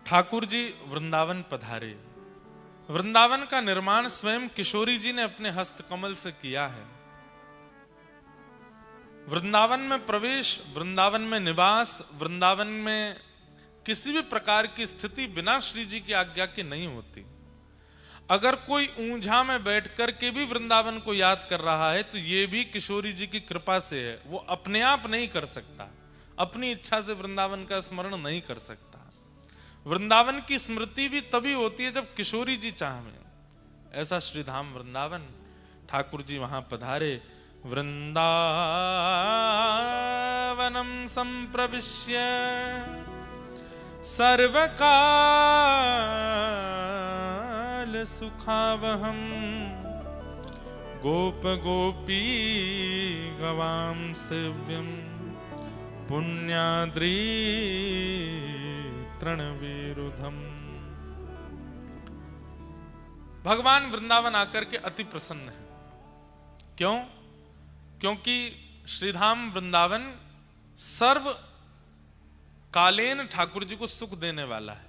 ठाकुर जी वृंदावन पधारे। वृंदावन का निर्माण स्वयं किशोरी जी ने अपने हस्तकमल से किया है। वृंदावन में प्रवेश, वृंदावन में निवास, वृंदावन में किसी भी प्रकार की स्थिति बिना श्री जी की आज्ञा के नहीं होती। अगर कोई ऊंझा में बैठकर के भी वृंदावन को याद कर रहा है तो ये भी किशोरी जी की कृपा से है। वो अपने आप नहीं कर सकता, अपनी इच्छा से वृंदावन का स्मरण नहीं कर सकता। वृंदावन की स्मृति भी तभी होती है जब किशोरी जी चाहें। ऐसा श्रीधाम वृंदावन, ठाकुर जी वहां पधारे। वृंदावनम संप्रविश्य सर्वकाल सुखावहम गोप गोपी गवाम सेव्यम पुण्याद्री तृणविरुधम। भगवान वृंदावन आकर के अति प्रसन्न है। क्यों? क्योंकि श्रीधाम वृंदावन सर्व कालीन ठाकुर जी को सुख देने वाला है।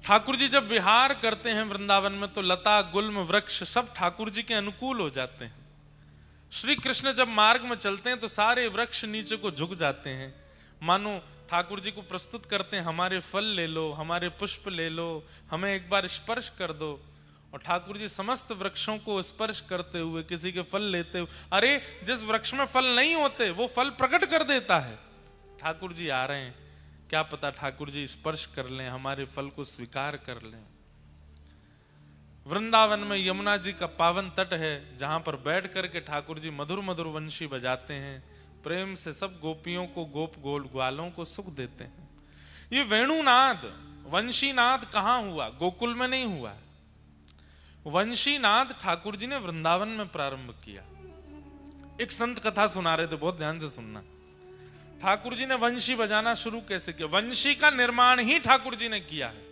ठाकुर जी जब विहार करते हैं वृंदावन में तो लता गुल्म वृक्ष सब ठाकुर जी के अनुकूल हो जाते हैं। श्री कृष्ण जब मार्ग में चलते हैं तो सारे वृक्ष नीचे को झुक जाते हैं, मानो ठाकुर जी को प्रस्तुत करते हैं, हमारे फल ले लो, हमारे पुष्प ले लो, हमें एक बार स्पर्श कर दो। और ठाकुर जी समस्त वृक्षों को स्पर्श करते हुए, किसी के फल लेते हुए, अरे जिस वृक्ष में फल नहीं होते वो फल प्रकट कर देता है। ठाकुर जी आ रहे हैं, क्या पता ठाकुर जी स्पर्श कर लें, हमारे फल को स्वीकार कर लें। वृंदावन में यमुना जी का पावन तट है, जहां पर बैठ करके ठाकुर जी मधुर मधुर वंशी बजाते हैं, प्रेम से सब गोपियों को, गोप गोल ग्वालों को सुख देते हैं। ये वेणुनाद, वंशीनाद कहां हुआ? गोकुल में नहीं हुआ। वंशीनाद ठाकुर जी ने वृंदावन में प्रारंभ किया। एक संत कथा सुना रहे थे, बहुत ध्यान से सुनना। ठाकुर जी ने वंशी बजाना शुरू कैसे किया? वंशी का निर्माण ही ठाकुर जी ने किया है।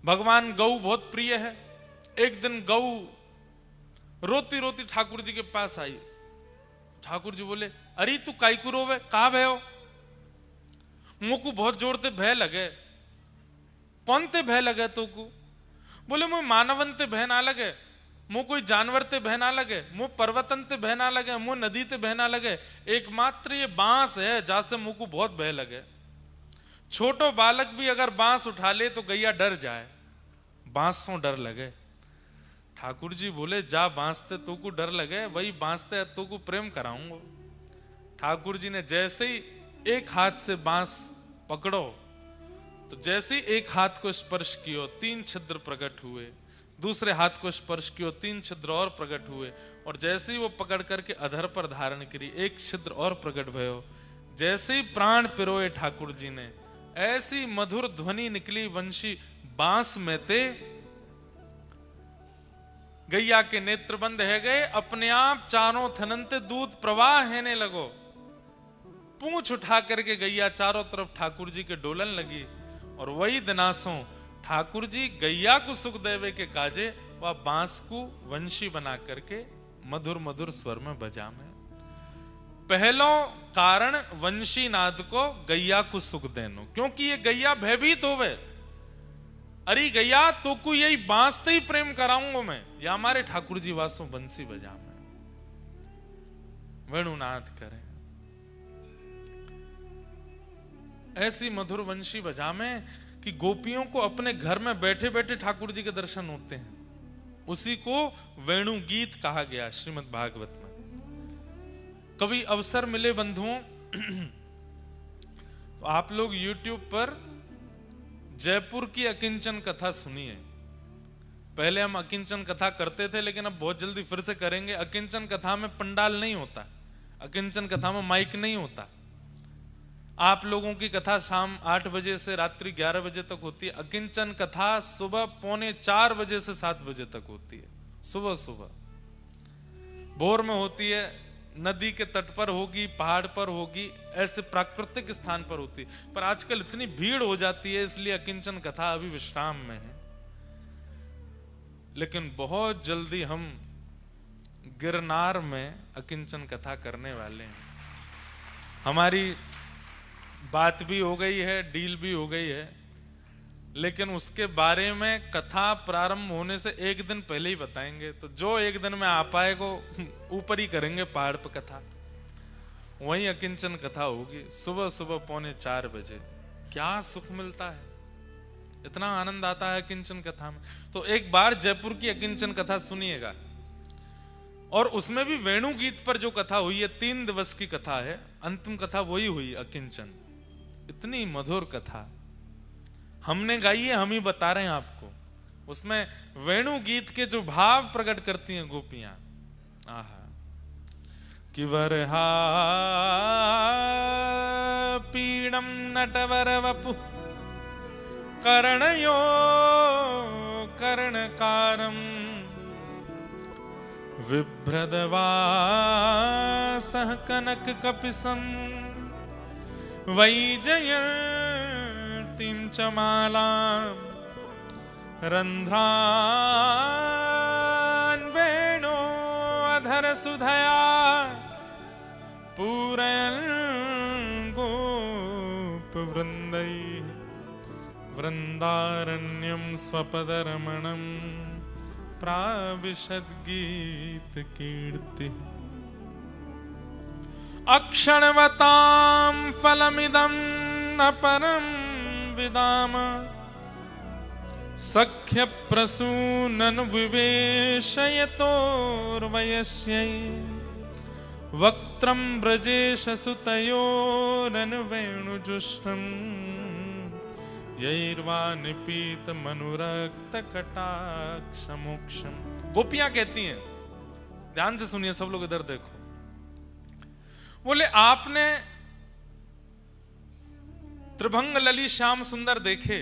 भगवान गौ बहुत प्रिय है। एक दिन गौ रोती रोती ठाकुर जी के पास आई। ठाकुर जी बोले, अरे तू काईकू रोवे, कहा भयो? मुझको बहुत जोर ते भय लगे। कौन ते भय लगे तो को? बोले मुझे मानवन ते भय ना लगे, मुझ कोई जानवर ते भय ना लगे, मुझ पर्वतन ते भय ना लगे, मुझ नदी ते भय ना लगे, एकमात्र ये बांस है जहां से मुझको बहुत भय लगे। छोटो बालक भी अगर बांस उठा ले तो गैया डर जाए, बांसों डर लगे। ठाकुर जी बोले, जा बांसते तो को डर लगे, वही बांसते तो को प्रेम कराऊंगा। ठाकुर जी ने जैसे ही एक हाथ से बांस पकड़ो तो जैसे ही एक हाथ को स्पर्श कियो 3 छिद्र प्रकट हुए, दूसरे हाथ को स्पर्श कियो 3 छिद्र और प्रकट हुए, और जैसे ही वो पकड़ करके अधर पर धारण करी 1 छिद्र और प्रकट भयो। जैसे ही प्राण पिरोए ठाकुर जी ने, ऐसी मधुर ध्वनि निकली वंशी बांस में ते। गैया के नेत्र बंद है गए, अपने आप चारों थनंते दूध प्रवाह हैने लगो। पूंछ उठा करके गैया चारों तरफ ठाकुर जी के डोलन लगी। और वही दिनासों ठाकुर जी गैया को सुख देवे के काजे वह बांस को वंशी बना करके मधुर मधुर स्वर में बजा में। पहलो कारण वंशी नाद को गैया को सुख देनो, क्योंकि ये गैया भयभीत होवे। अरे गैया तो को यही बांसते ही प्रेम कराऊंगा मैं, या हमारे ठाकुर जी वासों बंसी बजा में वेणुनाद करें। ऐसी मधुर वंशी बजा में कि गोपियों को अपने घर में बैठे बैठे ठाकुर जी के दर्शन होते हैं। उसी को वेणु गीत कहा गया श्रीमद् भागवत में। कभी अवसर मिले बंधुओं तो आप लोग YouTube पर जयपुर की अकिंचन कथा सुनिए। पहले हम अकिंचन कथा करते थे, लेकिन अब बहुत जल्दी फिर से करेंगे। अकिंचन कथा में पंडाल नहीं होता, अकिंचन कथा में माइक नहीं होता। आप लोगों की कथा शाम 8 बजे से रात्रि 11 बजे तक होती है। अकिंचन कथा सुबह 3:45 बजे से 7 बजे तक होती है। सुबह सुबह भोर में होती है, नदी के तट पर होगी, पहाड़ पर होगी, ऐसे प्राकृतिक स्थान पर होती। पर आजकल इतनी भीड़ हो जाती है, इसलिए अकिंचन कथा अभी विश्राम में है। लेकिन बहुत जल्दी हम गिरनार में अकिंचन कथा करने वाले हैं। हमारी बात भी हो गई है, डील भी हो गई है, लेकिन उसके बारे में कथा प्रारंभ होने से एक दिन पहले ही बताएंगे। तो जो एक दिन में आ पाएगो ऊपर ही करेंगे पहाड़ पर कथा, वहीं अकिंचन कथा होगी सुबह सुबह 3:45 बजे। क्या सुख मिलता है, इतना आनंद आता है अकिंचन कथा में। तो एक बार जयपुर की अकिंचन कथा सुनिएगा, और उसमें भी वेणु गीत पर जो कथा हुई है, 3 दिवस की कथा है, अंतिम कथा वही हुई अकिंचन। इतनी मधुर कथा हमने गाई है, हम ही बता रहे हैं आपको। उसमें वेणु गीत के जो भाव प्रकट करती हैं गोपियां, आहा, कि वरहा पीड़म नटवर वपु कर्णयो कर्णकारम विभ्रदवासः कनक कपिसं वैजयन्तीं च मालां रन्ध्रान् वेणो अधर सुधया पूरयन् गोपवृन्दैः वृन्दारण्यं स्वपदरमणं प्राविशद्गीत कीर्ति। अक्षणवतां फलमिदं न परं विदाम सख्य प्रसूनन विवेशयतोर्वयस्यै वक्त्रं ब्रजेश सुतयोरन वेणुजुष्टम् यैर्वा निपीत मनुरक्त कटाक्ष मोक्षम। गोपियां कहती हैं, ध्यान से सुनिए सब लोग, इधर देखो। बोले आपने त्रिभंग लली श्याम सुंदर देखे,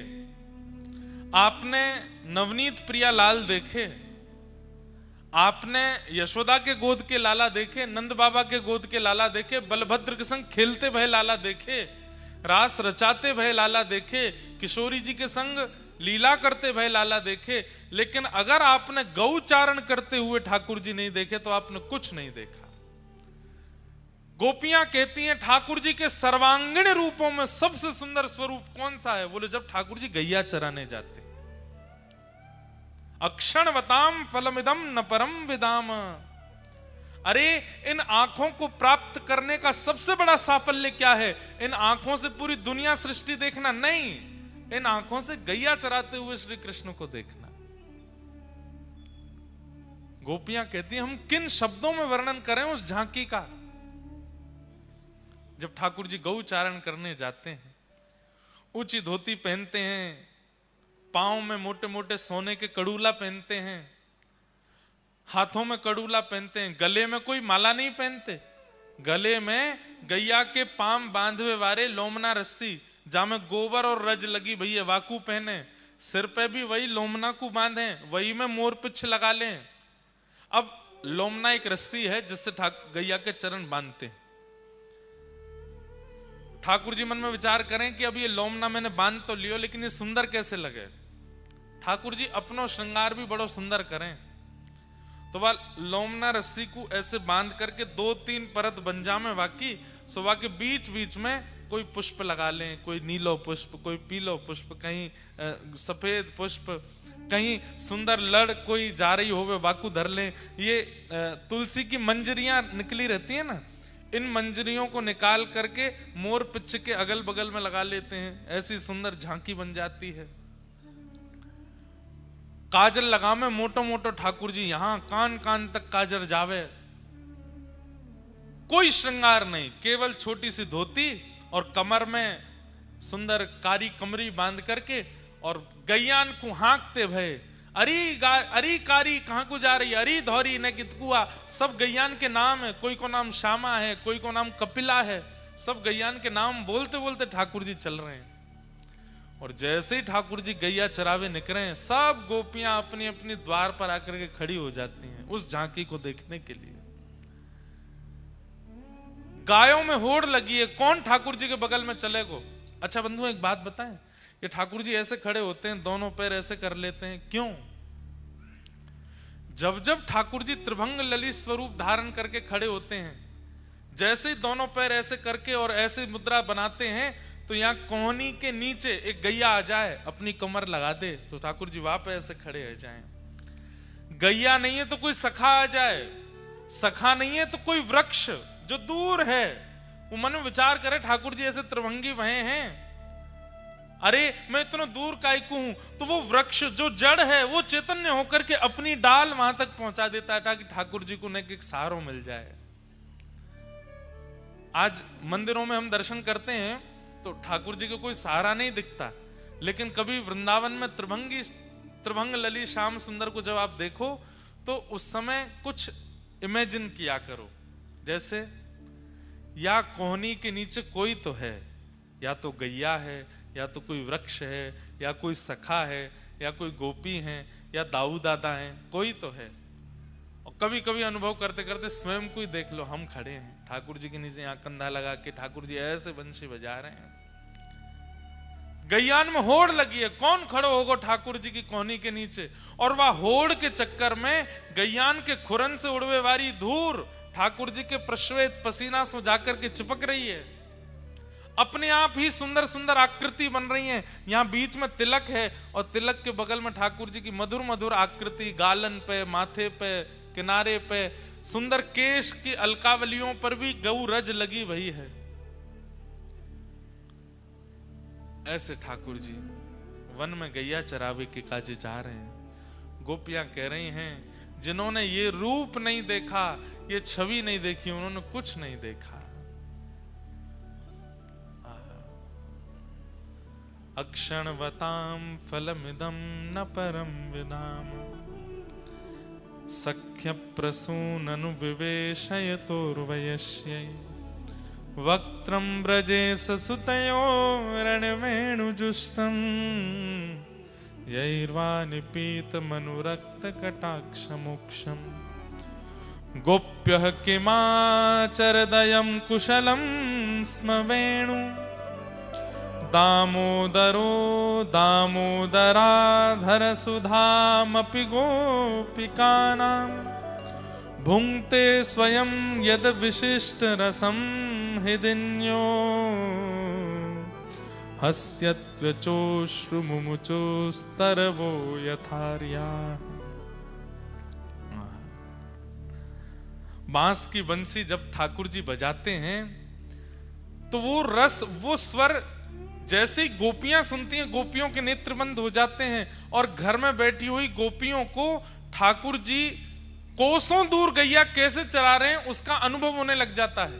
आपने नवनीत प्रिया लाल देखे, आपने यशोदा के गोद के लाला देखे, नंद बाबा के गोद के लाला देखे, बलभद्र के संग खेलते भय लाला देखे, रास रचाते भय लाला देखे, किशोरी जी के संग लीला करते भय लाला देखे, लेकिन अगर आपने गौचारण करते हुए ठाकुर जी नहीं देखे तो आपने कुछ नहीं देखा। गोपियां कहती हैं ठाकुर जी के सर्वांगीण रूपों में सबसे सुंदर स्वरूप कौन सा है? बोले जब ठाकुर जी गैया चराने जाते। अक्षणवताम फलमिदम न परम विदाम। अरे इन आंखों को प्राप्त करने का सबसे बड़ा साफल्य क्या है? इन आंखों से पूरी दुनिया सृष्टि देखना नहीं, इन आंखों से गैया चराते हुए श्री कृष्ण को देखना। गोपियां कहती हैं हम किन शब्दों में वर्णन करें उस झांकी का। जब ठाकुर जी गौचारण करने जाते हैं, ऊंची धोती पहनते हैं, पांव में मोटे मोटे सोने के कड़ूला पहनते हैं, हाथों में कड़ूला पहनते हैं, गले में कोई माला नहीं पहनते, गले में गैया के पाम बांधवे वारे लोमना रस्सी, जहां में गोबर और रज लगी भैया वाकू पहने, सिर पे भी वही लोमना को बांधे, वही में मोर पिछ लगा लें। अब लोमना एक रस्सी है जिससे गैया के चरण बांधते हैं। ठाकुर जी मन में विचार करें कि अब ये लोमना मैंने बांध तो लियो, लेकिन ये सुंदर कैसे लगे। ठाकुर जी अपनो श्रृंगार भी बड़ो सुंदर करें, तो वह लोमना रस्सी को ऐसे बांध करके 2-3 परत बंजा में वाकी, सो वाके बीच बीच में कोई पुष्प लगा लें, कोई नीलो पुष्प, कोई पीलो पुष्प, कहीं सफेद पुष्प, कहीं सुंदर लड़ कोई जा रही होवे वाकू धर लें। ये तुलसी की मंजरियां निकली रहती है ना, इन मंजरियों को निकाल करके मोर पिच्छ के अगल बगल में लगा लेते हैं, ऐसी सुंदर झांकी बन जाती है। काजल लगा में मोटो मोटो ठाकुर जी यहां कान कान तक काजल जावे, कोई श्रृंगार नहीं, केवल छोटी सी धोती और कमर में सुंदर कारी कमरी बांध करके, और गैयान को हाँकते भय अरी कारी कहां को जा रही, अरी धौरी ने कितकुआ, सब गैयान के नाम है, कोई को नाम श्यामा है, कोई को नाम कपिला है, सब गैयान के नाम बोलते बोलते ठाकुर जी चल रहे हैं। और जैसे ही ठाकुर जी गैया चरावे निकले, सब गोपियां अपनी अपनी द्वार पर आकर के खड़ी हो जाती हैं उस झांकी को देखने के लिए। गायों में होड़ लगी है, कौन ठाकुर जी के बगल में चलेगो। अच्छा बंधु एक बात बताएं, ये ठाकुर जी ऐसे खड़े होते हैं, दोनों पैर ऐसे कर लेते हैं, क्यों? जब जब ठाकुर जी त्रिभंग ललित स्वरूप धारण करके खड़े होते हैं, जैसे ही दोनों पैर ऐसे करके और ऐसे मुद्रा बनाते हैं तो यहाँ कोहनी के नीचे एक गैया आ जाए, अपनी कमर लगा दे, तो ठाकुर जी वहां पे ऐसे खड़े हो जाएं। गैया नहीं है तो कोई सखा आ जाए, सखा नहीं है तो कोई वृक्ष जो दूर है, वो मन में विचार करे ठाकुर जी ऐसे त्रिभंगी भये हैं, अरे मैं इतना दूर काहे को हूं, तो वो वृक्ष जो जड़ है वो चैतन्य होकर के अपनी डाल वहां तक पहुंचा देता है ताकि ठाकुर जी को न एक सहारा मिल जाए। आज मंदिरों में हम दर्शन करते हैं तो ठाकुर जी को कोई सहारा नहीं दिखता, लेकिन कभी वृंदावन में त्रिभंग लली श्याम सुंदर को जब आप देखो तो उस समय कुछ इमेजिन किया करो, जैसे या कोहनी के नीचे कोई तो है, या तो गैया है, या तो कोई वृक्ष है, या कोई सखा है, या कोई गोपी है, या दाऊ दादा है, कोई तो है। और कभी कभी अनुभव करते करते स्वयं को ही देख लो, हम खड़े हैं ठाकुर जी के नीचे, यहाँ कंधा लगा के ठाकुर जी ऐसे बंशी बजा रहे हैं, गैयान में होड़ लगी है, कौन खड़ो होगा ठाकुर जी की कोहनी के नीचे, और वह होड़ के चक्कर में गैयान के खुरन से उड़वे वाली धूर ठाकुर जी के प्रश्वेत पसीना से जाकर के चिपक रही है, अपने आप ही सुंदर सुंदर आकृति बन रही है। यहाँ बीच में तिलक है और तिलक के बगल में ठाकुर जी की मधुर मधुर आकृति, गालन पे, माथे पे, किनारे पे, सुंदर केश की अलकावलियों पर भी गौ रज लगी हुई है। ऐसे ठाकुर जी वन में गैया चरावे के काजे जा रहे हैं। गोपियां कह रही हैं जिन्होंने ये रूप नहीं देखा, ये छवि नहीं देखी, उन्होंने कुछ नहीं देखा। अक्षणवतां फलमिदं न परं विदाम सख्य प्रसूननु विवेशयतोर्वयस्यै वक्त्रं ब्रजे ससुतयो रणवेणुजुष्टं यैर्वा निपीतमनुरक्तकटाक्षमोक्षम् गोप्यः किमाचरदयं कुशलं स्म वेणु दामोदरो दामोदराधर सुधामपि गोपिकानां भुङ्क्ते स्वयं यद विशिष्ट रसं हृदिन्यो हस्यत्वचोश्रुमुमुचोस्तरवो यथार्या। बांस की बंसी जब ठाकुर जी बजाते हैं तो वो रस, वो स्वर जैसे ही गोपियां सुनती हैं, गोपियों के नेत्र बंद हो जाते हैं और घर में बैठी हुई गोपियों को ठाकुर जी कोसों दूर गैया कैसे चला रहे हैं उसका अनुभव होने लग जाता है।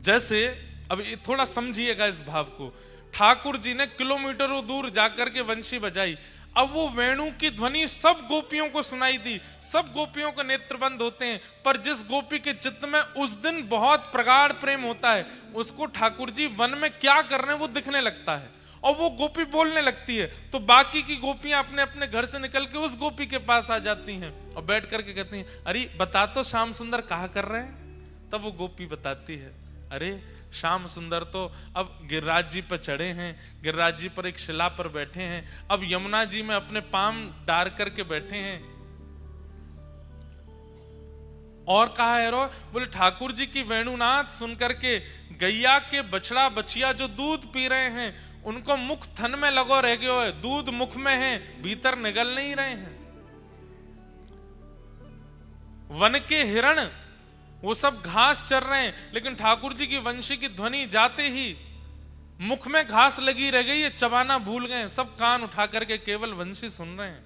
जैसे अब थोड़ा समझिएगा इस भाव को, ठाकुर जी ने किलोमीटरों दूर जाकर के वंशी बजाई, अब वो वेणु की ध्वनि सब गोपियों को सुनाई दी, सब गोपियों के नेत्र बंद होते हैं, पर जिस गोपी के चित्त में उस दिन बहुत प्रगाढ़ प्रेम होता है उसको ठाकुर जी वन में क्या कर रहे हैं वो दिखने लगता है और वो गोपी बोलने लगती है, तो बाकी की गोपियां अपने अपने घर से निकल के उस गोपी के पास आ जाती हैं और बैठ करके कहती हैं अरे बता तो श्याम सुंदर कहा कर रहे हैं। तब वो गोपी बताती है अरे श्याम सुंदर तो अब गिरिराज जी पर चढ़े हैं, गिरिराज जी पर एक शिला पर बैठे हैं, अब यमुना जी में अपने पांव डार करके बैठे हैं। और कहा है रो, बोले ठाकुर जी की वेणुनाथ सुन करके गैया के बछड़ा बछिया जो दूध पी रहे हैं उनको मुख थन में लगो रह गयो है, दूध मुख में है, भीतर निगल नहीं रहे हैं। वन के हिरण वो सब घास चर रहे हैं, लेकिन ठाकुर जी की वंशी की ध्वनि जाते ही मुख में घास लगी रह गई है, चबाना भूल गए, सब कान उठा करके केवल वंशी सुन रहे हैं।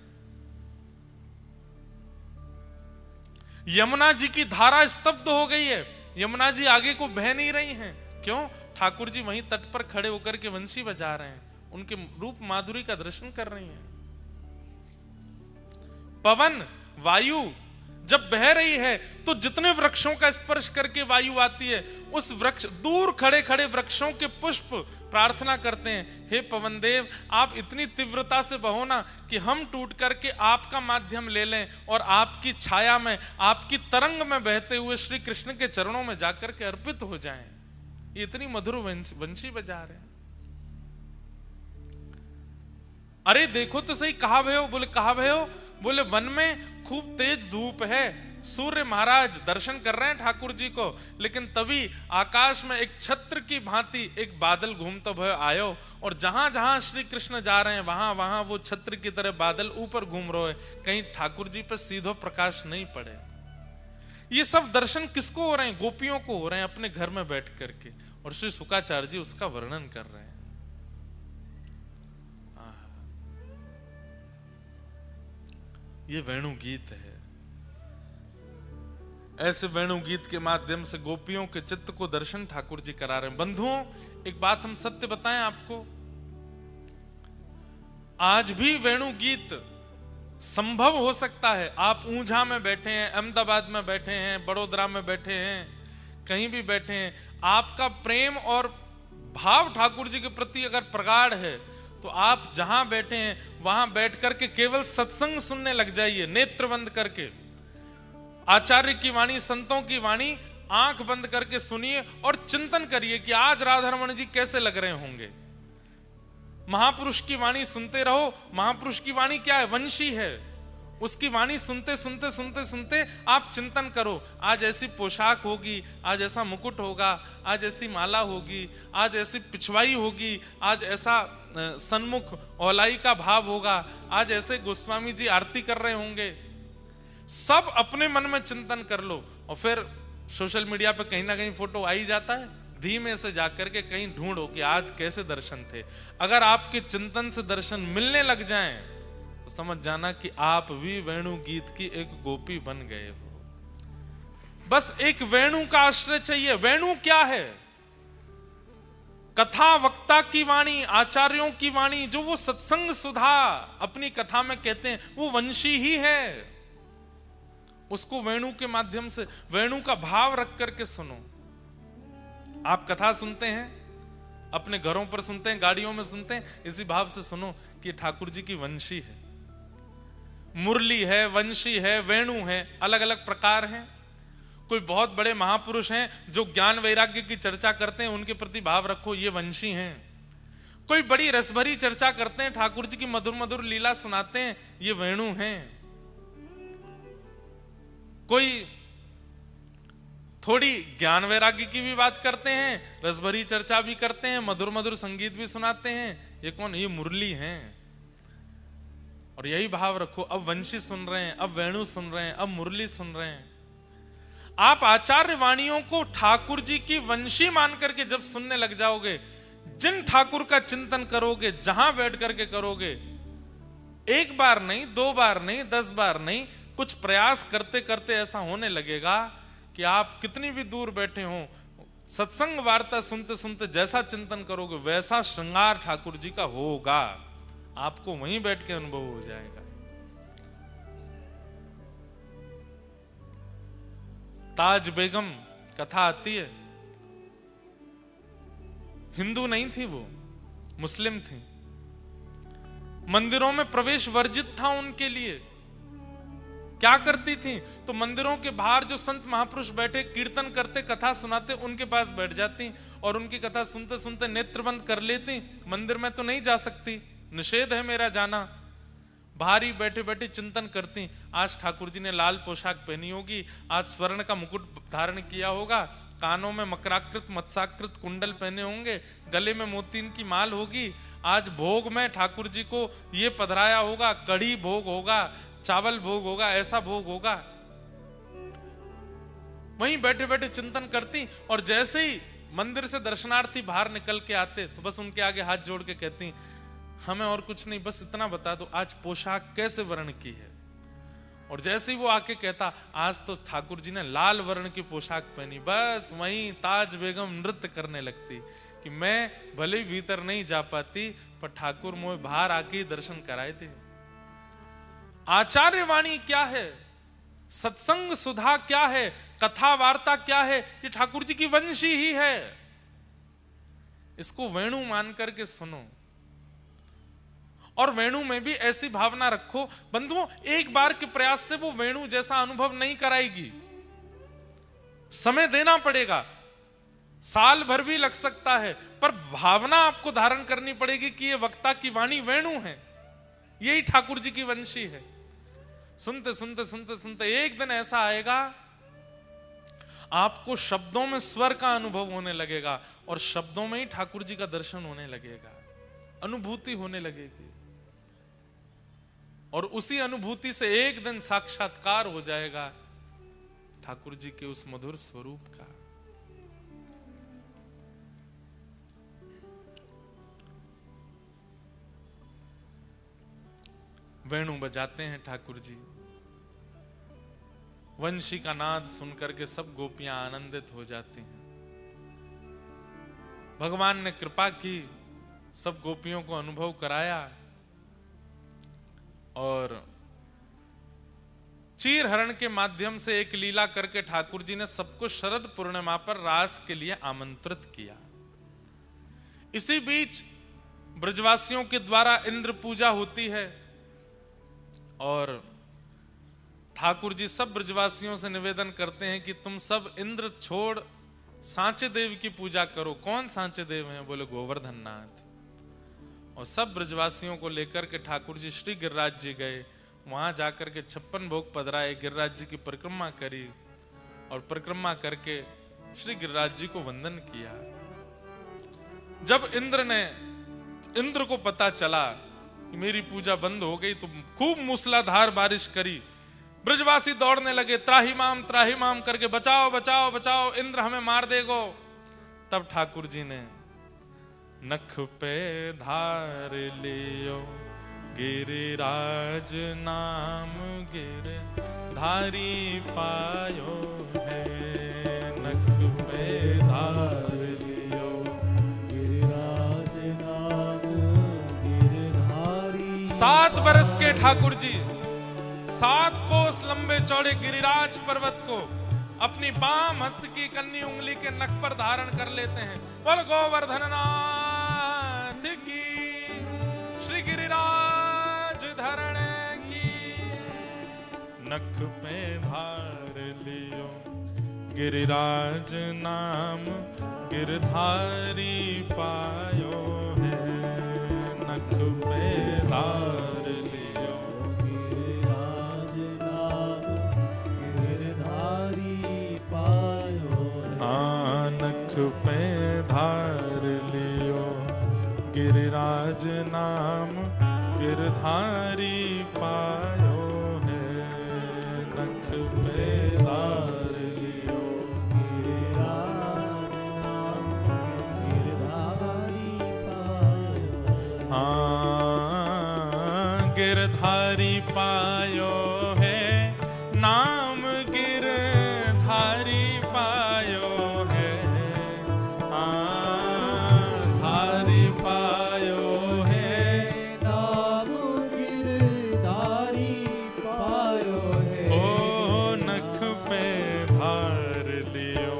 यमुना जी की धारा स्तब्ध हो गई है, यमुना जी आगे को बह नहीं रही हैं। क्यों? ठाकुर जी वहीं तट पर खड़े होकर के वंशी बजा रहे हैं, उनके रूप माधुरी का दर्शन कर रही हैं। पवन वायु जब बह रही है तो जितने वृक्षों का स्पर्श करके वायु आती है उस वृक्ष, दूर खड़े खड़े वृक्षों के पुष्प प्रार्थना करते हैं, हे पवन देव आप इतनी तीव्रता से बहो ना कि हम टूट करके आपका माध्यम ले लें और आपकी छाया में, आपकी तरंग में बहते हुए श्री कृष्ण के चरणों में जाकर के अर्पित हो जाएं। ये इतनी मधुर वंशी बजा रहे हैं। अरे देखो तो सही, कहा भयो? बोले कहा भयो? बोले वन में खूब तेज धूप है, सूर्य महाराज दर्शन कर रहे हैं ठाकुर जी को, लेकिन तभी आकाश में एक छत्र की भांति एक बादल घूमता भय आयो, और जहां जहां श्री कृष्ण जा रहे हैं वहां वहां वो छत्र की तरह बादल ऊपर घूम रहे हैं, कहीं ठाकुर जी पर सीधो प्रकाश नहीं पड़े। ये सब दर्शन किसको हो रहे हैं? गोपियों को हो रहे हैं, अपने घर में बैठ करके। और श्री शुकाचार्य जी उसका वर्णन कर रहे हैं। ये वेणु गीत है। ऐसे वेणु गीत के माध्यम से गोपियों के चित्त को दर्शन ठाकुर जी करा रहे हैं। बंधुओं, एक बात हम सत्य बताएं आपको, आज भी वेणु गीत संभव हो सकता है। आप ऊंझा में बैठे हैं, अहमदाबाद में बैठे हैं, बड़ोदरा में बैठे हैं, कहीं भी बैठे हैं, आपका प्रेम और भाव ठाकुर जी के प्रति अगर प्रगाढ़ है तो आप जहां बैठे हैं वहां बैठ करके केवल सत्संग सुनने लग जाइए, नेत्र बंद करके। आचार्य की वाणी, संतों की वाणी आंख बंद करके सुनिए और चिंतन करिए कि आज राधारमण जी कैसे लग रहे होंगे। महापुरुष की वाणी सुनते रहो। महापुरुष की वाणी क्या है? वंशी है। उसकी वाणी सुनते सुनते सुनते सुनते आप चिंतन करो, आज ऐसी पोशाक होगी, आज ऐसा मुकुट होगा, आज ऐसी माला होगी, आज ऐसी पिछवाई होगी, आज ऐसा सन्मुख औलाई का भाव होगा, आज ऐसे गोस्वामी जी आरती कर रहे होंगे। सब अपने मन में चिंतन कर लो, और फिर सोशल मीडिया पे कहीं ना कहीं फोटो आ ही जाता है, धीमे से जाकर के कहीं ढूंढो कि आज कैसे दर्शन थे। अगर आपके चिंतन से दर्शन मिलने लग जाएं तो समझ जाना कि आप भी वेणु गीत की एक गोपी बन गए हो। बस एक वेणु का आश्रय चाहिए। वेणु क्या है? कथा वक्ता की वाणी, आचार्यों की वाणी, जो वो सत्संग सुधा अपनी कथा में कहते हैं, वो वंशी ही है। उसको वेणु के माध्यम से, वेणु का भाव रख करके सुनो। आप कथा सुनते हैं, अपने घरों पर सुनते हैं, गाड़ियों में सुनते हैं, इसी भाव से सुनो कि ठाकुर जी की वंशी है, मुरली है, वंशी है, वेणु है, अलग अलग प्रकार हैं। कोई बहुत बड़े महापुरुष हैं जो ज्ञान वैराग्य की चर्चा करते हैं, उनके प्रति भाव रखो, ये वंशी हैं। कोई बड़ी रसभरी चर्चा करते हैं, ठाकुर जी की मधुर मधुर लीला सुनाते हैं, ये वेणु हैं। कोई थोड़ी ज्ञान वैराग्य की भी बात करते हैं, रसभरी चर्चा भी करते हैं, मधुर मधुर संगीत भी सुनाते हैं, ये कौन? ये मुरली हैं। और यही भाव रखो, अब वंशी सुन रहे हैं, अब वेणु सुन रहे हैं, अब मुरली सुन रहे हैं। आप आचार्य वाणियों को ठाकुर जी की वंशी मान करके जब सुनने लग जाओगे, जिन ठाकुर का चिंतन करोगे, जहां बैठ करके करोगे, एक बार नहीं, 2 बार नहीं, 10 बार नहीं, कुछ प्रयास करते करते ऐसा होने लगेगा कि आप कितनी भी दूर बैठे हो, सत्संग वार्ता सुनते सुनते जैसा चिंतन करोगे वैसा श्रृंगार ठाकुर जी का होगा। आपको वहीं बैठ के अनुभव हो जाएगा। ताज बेगम कथा आती है, हिंदू नहीं थी वो, मुस्लिम थी। मंदिरों में प्रवेश वर्जित था उनके लिए। क्या करती थी? तो मंदिरों के बाहर जो संत महापुरुष बैठे कीर्तन करते, कथा सुनाते, उनके पास बैठ जाती और उनकी कथा सुनते सुनते नेत्र बंद कर लेती। मंदिर में तो नहीं जा सकती, निषेध है मेरा जाना। बाहर ही बैठे बैठे चिंतन करती। आज ठाकुर जी ने लाल पोशाक पहनी होगी, आज स्वर्ण का मुकुट धारण किया होगा, कानों में मकराकृत मत्स्याकृत कुंडल पहने होंगे, गले में मोतीन की माल होगी। आज भोग में ठाकुर जी को ये पधराया होगा, कढ़ी भोग होगा, चावल भोग होगा, ऐसा भोग होगा। वहीं बैठे बैठे चिंतन करती, और जैसे ही मंदिर से दर्शनार्थी बाहर निकल के आते तो बस उनके आगे हाथ जोड़ के कहती, हमें और कुछ नहीं, बस इतना बता दो आज पोशाक कैसे वर्ण की है। और जैसे ही वो आके कहता, आज तो ठाकुर जी ने लाल वर्ण की पोशाक पहनी, बस वहीं ताज बेगम नृत्य करने लगती कि मैं भले ही भीतर नहीं जा पाती, पर ठाकुर मुझे बाहर आके ही दर्शन कराए थे। आचार्य वाणी क्या है? सत्संग सुधा क्या है? कथा वार्ता क्या है? ये ठाकुर जी की वंशी ही है। इसको वेणु मान करके सुनो, और वेणु में भी ऐसी भावना रखो। बंधुओं, एक बार के प्रयास से वो वेणु जैसा अनुभव नहीं कराएगी, समय देना पड़ेगा, साल भर भी लग सकता है, पर भावना आपको धारण करनी पड़ेगी कि ये वक्ता की वाणी वेणु है, यही ठाकुर जी की वंशी है। सुनते सुनते सुनते सुनते एक दिन ऐसा आएगा आपको शब्दों में स्वर का अनुभव होने लगेगा और शब्दों में ही ठाकुर जी का दर्शन होने लगेगा, अनुभूति होने लगेगी और उसी अनुभूति से एक दिन साक्षात्कार हो जाएगा ठाकुर जी के उस मधुर स्वरूप का। वेणु बजाते हैं ठाकुर जी, वंशी का नाद सुनकर के सब गोपियां आनंदित हो जाती हैं। भगवान ने कृपा की, सब गोपियों को अनुभव कराया और चीर हरण के माध्यम से एक लीला करके ठाकुर जी ने सबको शरद पूर्णिमा पर रास के लिए आमंत्रित किया। इसी बीच ब्रजवासियों के द्वारा इंद्र पूजा होती है और ठाकुर जी सब ब्रजवासियों से निवेदन करते हैं कि तुम सब इंद्र छोड़ सांचे देव की पूजा करो। कौन सांचे देव हैं? बोले गोवर्धन नाथ। और सब ब्रजवासियों को लेकर के ठाकुर जी श्री गिरिराज जी गए, वहां जाकर के 56 भोग पधराए, गिरिराज जी की परिक्रमा करी और परिक्रमा करके श्री गिरिराज जी को वंदन किया। जब इंद्र को पता चला कि मेरी पूजा बंद हो गई तो खूब मूसलाधार बारिश करी, ब्रजवासी दौड़ने लगे, त्राही माम करके बचाओ बचाओ बचाओ, इंद्र हमें मार देगो। तब ठाकुर जी ने नख पे धार लियो गिरिराज नाम गिरधारी पायो है, नख पे धार लियो गिरिराज नाम गिरधारी। 7 बरस के ठाकुर जी 7 कोस लंबे चौड़े गिरिराज पर्वत को अपनी बाम हस्त की कन्नी उंगली के नख पर धारण कर लेते हैं। बोल गोवर्धन नाथ की, श्री गिरिराज धरण की। नख पे धार लियो गिरिराज नाम गिरधारी पायो है, नख पे धार लियो गिरिराज नाम गिरधारी पायो है, नख पे धार लियो गिरिराज नाम गिरधारी पायो है, नख पे धार लियो गिरिराज नाम गिरधारी पायो। हाँ, गिरधारी पायो है, नाम गिरधारी पायो है। धारी पायो है, नाम गिरधारी पायो है। ओ नख पे धार लियो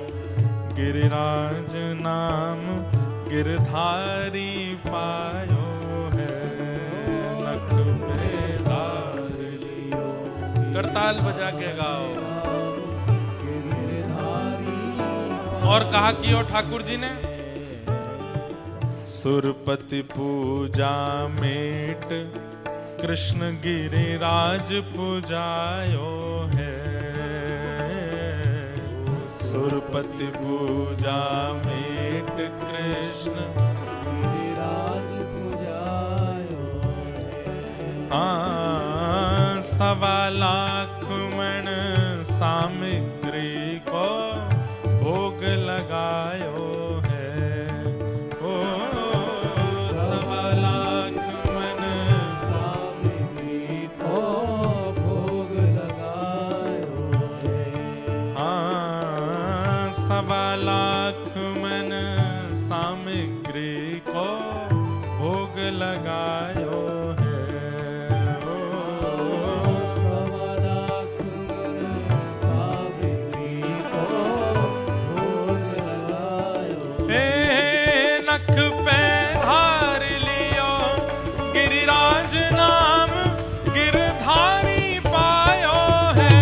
गिरिराज नाम गिरधारी पायो है, नख पे धार लियो। करताल बजा के गाओ। और कहा कि और ठाकुर जी ने सुरपति पूजा मेट कृष्ण गिरिराज पूजायो है, सुरपति पूजा मेट कृष्ण गिरिराज पूजायो है। हाँ, 1.25 लाख मण सामग्री को भोग लगायो है, ओ 1.25 लाख मन सामग्री को भोग लगायो है। हाँ, 1.25 लाख मन सामग्री को भोग लगायो है। नख पे धार लियो गिरिराज नाम गिरधारी पायो है,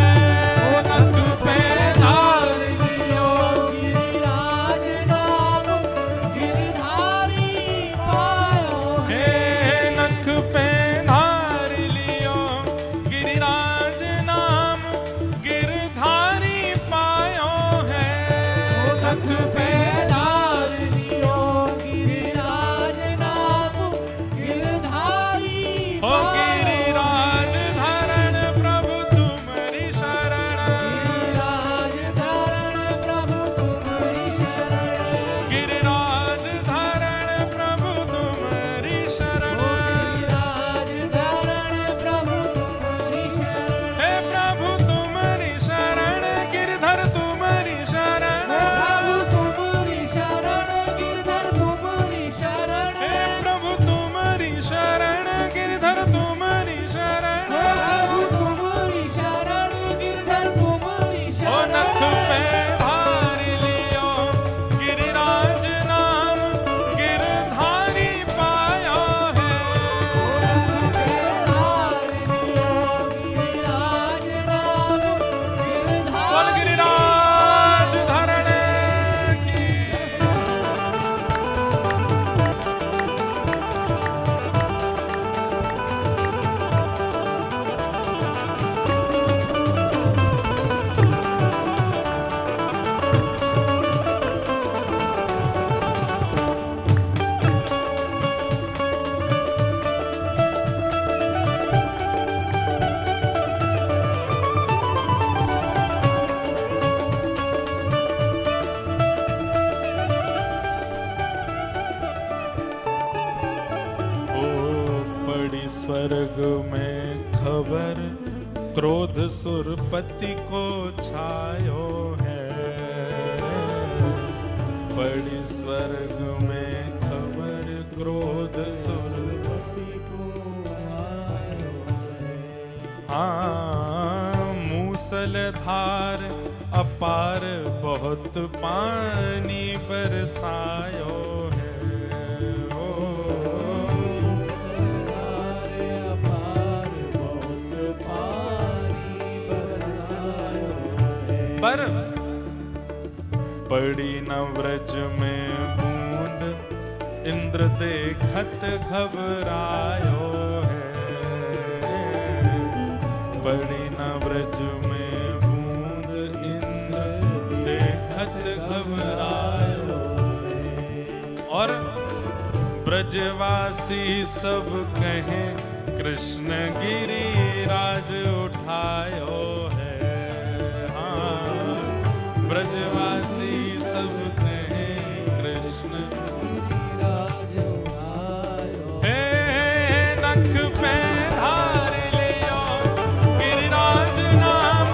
नख पे धार लियो गिरिराज नाम गिरधारी पायो है, नख पे पे धार लियो गिरिराज नाम गिरधारी ओ गिरिराज धारण प्रभु तुम्हारी शरण, गिरिराज धारण प्रभु तुम्हारी शरण, गिरिराज धारण प्रभु तुम्हारी शरण, गिरिराज धारण प्रभु तुम्हारी शरण, हे प्रभु तुम्हारी शरण, गिरधर तुम्हारी शरण, प्रभु तुम्हारी शरण गिरधर तुम्हारी शरण, हे प्रभु तुम्हारी शरण, गिरधर तुम्हारी शरण, प्रभु तुम्हारी शरण गिरधर तुम्हारी ओ शरण, नख पे धार लियो गिरिराज नाम गिरधारी पायो है, धार लियो गिरिराज नाम बोल गिरिराज धरण की। ओ पड़ी स्वर्ग में खबर, क्रोध सुरपति को छायो है, पड़ी स्वर्ग में खबर, क्रोध सुरपति को आयो है। हाँ मूसलधार अपार बहुत पानी बरसायो है, पर पड़ी न व्रज में बूंद, इंद्र देखत घबरायो है, पड़ी न व्रज में बूंद, इंद्र देखत घबरायो है। और ब्रजवासी सब कहे कृष्ण गिरिराज उठायो है, ब्रजवासी सब कहे कृष्ण गिरिराज उठायो, हे नख पे धार लियो गिरिराज नाम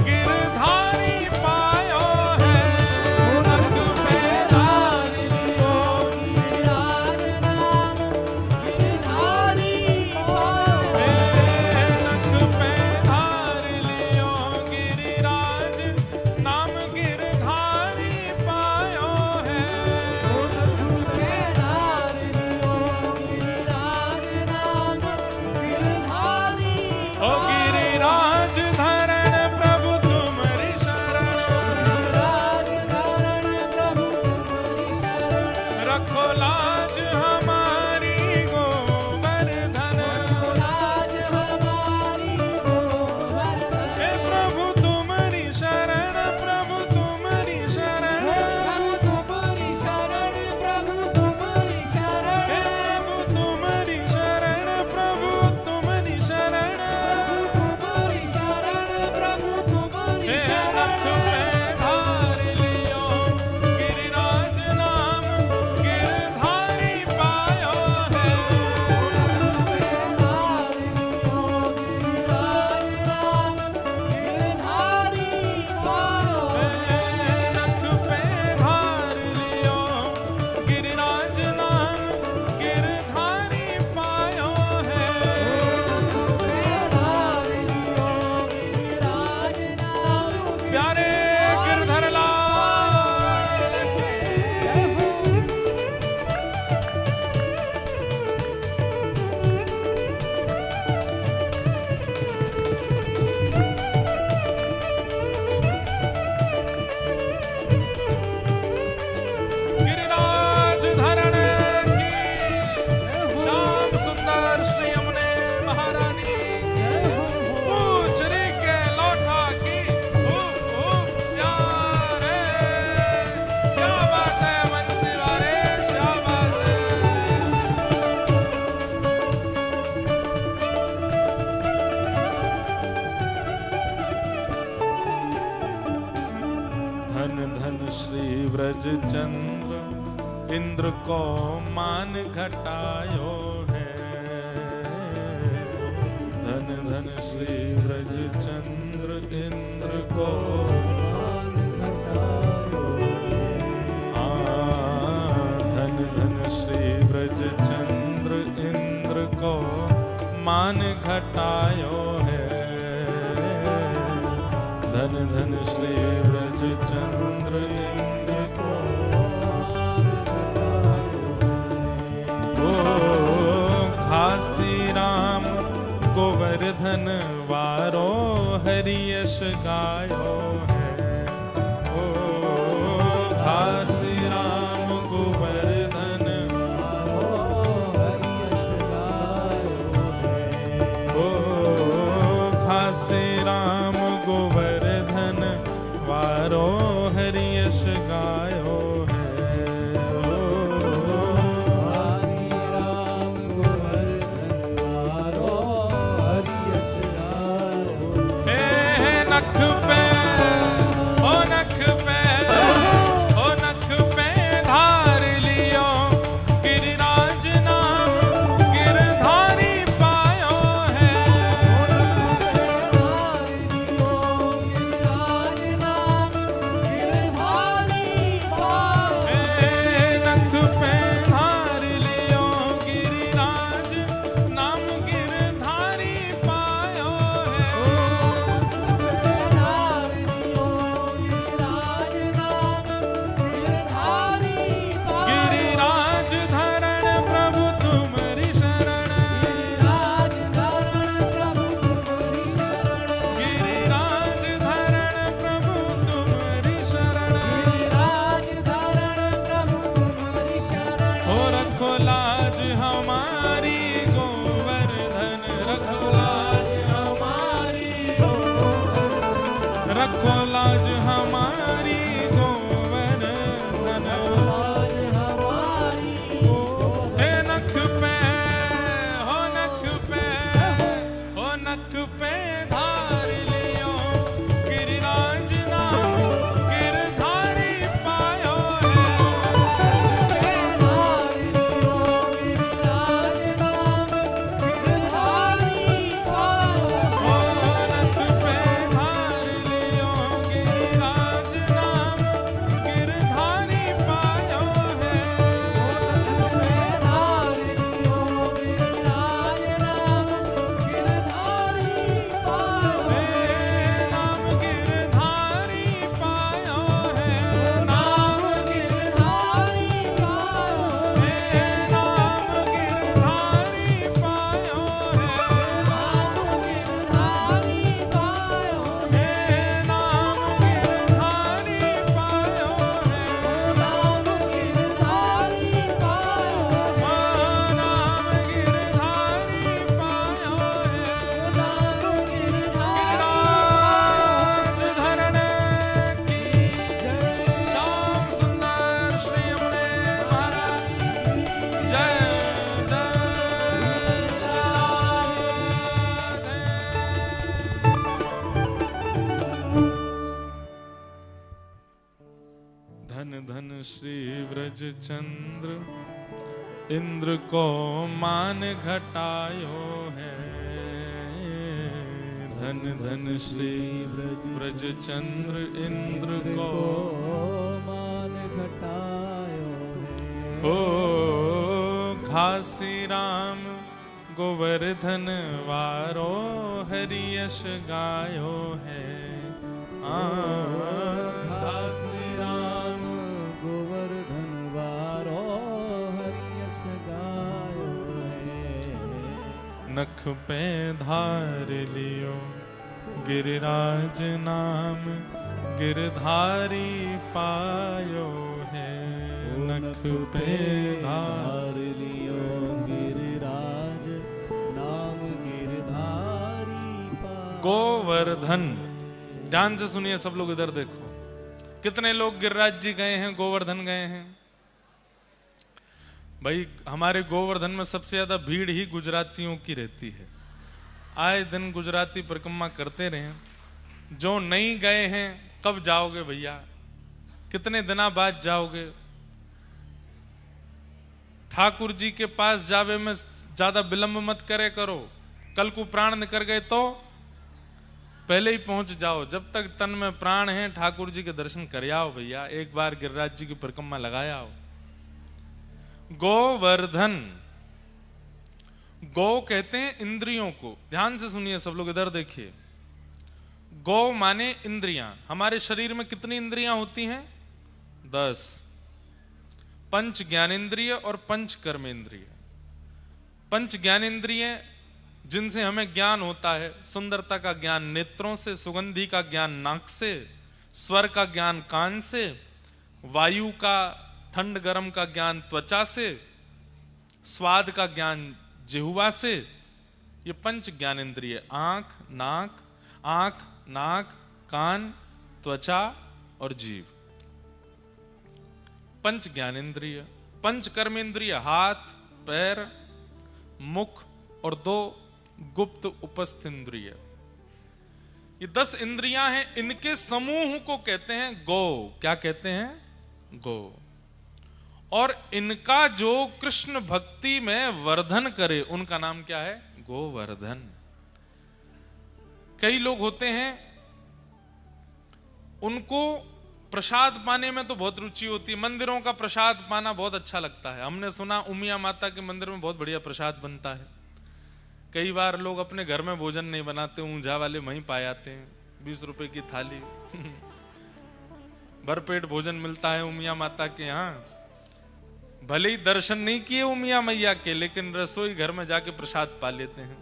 गिरधारी पायो है, नख पे धार लियो गिरिराज नाम गिरधारी पायो, हे नख पे धार लियो गिरिराज नाम गिरधारी पायो है। धन धन श्री व्रज चंद्र इंद्र को मान घटायो है। धन धन श्री व्रज चंद्र इंद्र को मान घटायो धन धन श्री व्रज चंद्र इंद्र को मान घटायो है। धन धन श्री व्रज चंद्र इंद्र को घासी राम गोवर्धन वारो हरि यश गायो है। घासी राम गोवर्धन हरि यश गायो घासी राम गोवर्धन वारो हरि यश गायो है। घासी राम गोवर्धन वारो हरि यश गायो नख पे ओ नख पे ओ नख पे धार लियो गिरिराज नाम गिरधारी पायो है। नख पे धार लियो गिरिराज नाम गिरधारी पायो गिरिराज धरण प्रभु तुम्हारी शरण। गिरिराज धरण प्रभु तुम्हारी शरण। हो रखो लाज हमारी गोवर्धन रखो लाज हमारी रखो लाज हमारी गोवर्धन। हे नख पे हो नख पे हो नख पे धार लियो गिरिराज नाम गिरधारी पायो है। हो नख पे धार लियो गिरिराज नाम गिरधारी पायो है। नाम गिरधारी पायो है। नाम गिरधारी पायो है। नाम गिरधारी पायो है। नाम गिरधारी पायो है। नाम गिरधारी पायो है। नाम गिरधारी पायो है। गिरिराज धरण की श्याम सुंदर श्री यमुने महाराज जय जय धन धन श्री व्रज चंद्र इंद्र को मान घटायो है। धन धन श्री व्रज चंद्र इंद्र को मान घटायो ओ घासी राम गोवर्धन वारो हरि यश गायो है। घासी राम गोवर्धन वारो हरि यश गायो नख पे धार लियो गिरिराज नाम गिरधारी पायो है। नख पे धार लियो गिरिराज नाम गिरधारी गोवर्धन। ध्यान से सुनिए सब लोग, इधर देखो कितने लोग गिरिराज जी गए हैं, गोवर्धन गए हैं। भाई हमारे गोवर्धन में सबसे ज्यादा भीड़ ही गुजरातियों की रहती है। आए दिन गुजराती परिक्रमा करते रहे। जो नहीं गए हैं कब जाओगे भैया? कितने दिना बाद जाओगे? ठाकुर जी के पास जावे में ज्यादा विलंब मत करे करो। कल को प्राण निकल गए तो पहले ही पहुंच जाओ। जब तक तन में प्राण है ठाकुर जी के दर्शन कर आओ भैया। एक बार गिरिराज जी की परिक्रमा लगाया आओ। गोवर्धन, गौ कहते हैं इंद्रियों को। ध्यान से सुनिए सब लोग, इधर देखिए। गौ माने इंद्रियां। हमारे शरीर में कितनी इंद्रियां होती हैं? 10। पंच ज्ञानेंद्रिय और पंच कर्मेंद्रिय। पंच ज्ञानेंद्रिय जिनसे हमें ज्ञान होता है। सुंदरता का ज्ञान नेत्रों से, सुगंधि का ज्ञान नाक से, स्वर का ज्ञान कान से, वायु का ठंड गर्म का ज्ञान त्वचा से, स्वाद का ज्ञान जिह्वा से। ये पंच ज्ञानेंद्रिय आंख, नाक, कान, त्वचा और जीव, पंच ज्ञानेंद्रिय। पंच कर्मेंद्रिय हाथ, पैर, मुख और 2 गुप्त उपस्थ इंद्रिय। ये 10 इंद्रियां हैं। इनके समूह को कहते हैं गौ। क्या कहते हैं? गौ। और इनका जो कृष्ण भक्ति में वर्धन करे उनका नाम क्या है? गोवर्धन। कई लोग होते हैं उनको प्रसाद पाने में तो बहुत रुचि होती है। मंदिरों का प्रसाद पाना बहुत अच्छा लगता है। हमने सुना उमिया माता के मंदिर में बहुत बढ़िया प्रसाद बनता है। कई बार लोग अपने घर में भोजन नहीं बनाते, ऊंझा वाले वहीं पा जाते हैं। 20 रुपए की थाली भरपेट भोजन मिलता है उमिया माता के यहाँ। भले ही दर्शन नहीं किए उमिया मैया के, लेकिन रसोई घर में जाके प्रसाद पा लेते हैं।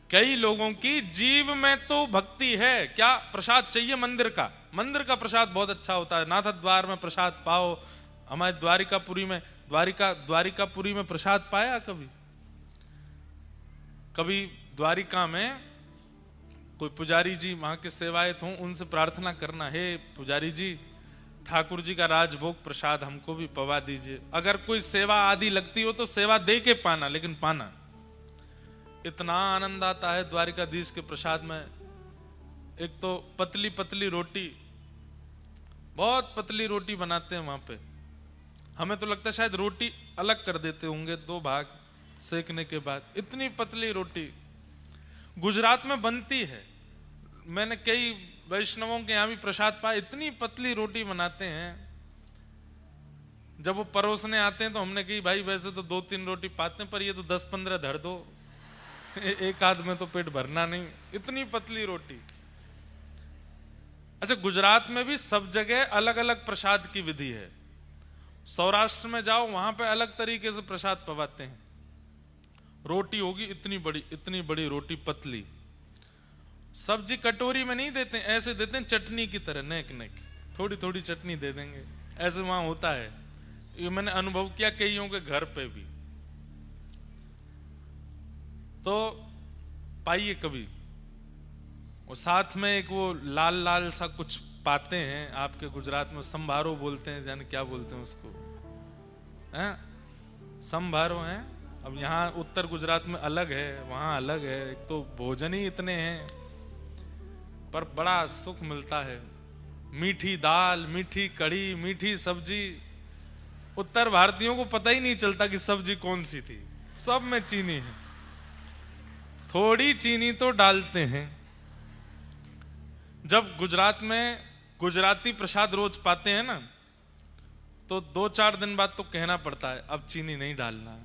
कई लोगों की जीव में तो भक्ति है, क्या प्रसाद चाहिए मंदिर का। मंदिर का प्रसाद बहुत अच्छा होता है। नाथ द्वार में प्रसाद पाओ। हमारे द्वारिकापुरी में प्रसाद पाया कभी? कभी द्वारिका में कोई पुजारी जी वहां के सेवायत हों, उनसे प्रार्थना करना, हे पुजारी जी ठाकुर जी का राजभोग प्रसाद हमको भी पवा दीजिए। अगर कोई सेवा आदि लगती हो तो सेवा दे के पाना, लेकिन पाना। इतना आनंद आता है द्वारिकाधीश के प्रसाद में। एक तो पतली पतली रोटी, बहुत पतली रोटी बनाते हैं वहां पे। हमें तो लगता है शायद रोटी अलग कर देते होंगे 2 भाग सेकने के बाद। इतनी पतली रोटी गुजरात में बनती है। मैंने कई वैष्णवों के यहाँ भी प्रसाद पाया। इतनी पतली रोटी बनाते हैं। जब वो परोसने आते हैं तो हमने कही भाई वैसे तो 2-3 रोटी पाते हैं, पर ये तो 10-15 धर दो, एक आध में तो पेट भरना नहीं। इतनी पतली रोटी। अच्छा, गुजरात में भी सब जगह अलग अलग प्रसाद की विधि है। सौराष्ट्र में जाओ वहां पे अलग तरीके से प्रसाद पवाते हैं। रोटी होगी इतनी बड़ी रोटी पतली। सब्जी कटोरी में नहीं देते, ऐसे देते हैं चटनी की तरह, नेक नेक थोड़ी थोड़ी चटनी दे देंगे। ऐसे वहां होता है। ये मैंने अनुभव किया कईयों के घर पे भी। तो पाइए कभी। और साथ में एक वो लाल लाल सा कुछ पाते हैं, आपके गुजरात में संभारो बोलते हैं, जाने क्या बोलते हैं उसको, हैं? संभारो हैं। अब यहाँ उत्तर गुजरात में अलग है, वहां अलग है। एक तो भोजन ही इतने हैं, पर बड़ा सुख मिलता है। मीठी दाल, मीठी कढ़ी, मीठी सब्जी। उत्तर भारतीयों को पता ही नहीं चलता कि सब्जी कौन सी थी। सब में चीनी है। थोड़ी चीनी तो डालते हैं। जब गुजरात में गुजराती प्रसाद रोज पाते हैं ना, तो 2-4 दिन बाद तो कहना पड़ता है अब चीनी नहीं डालना।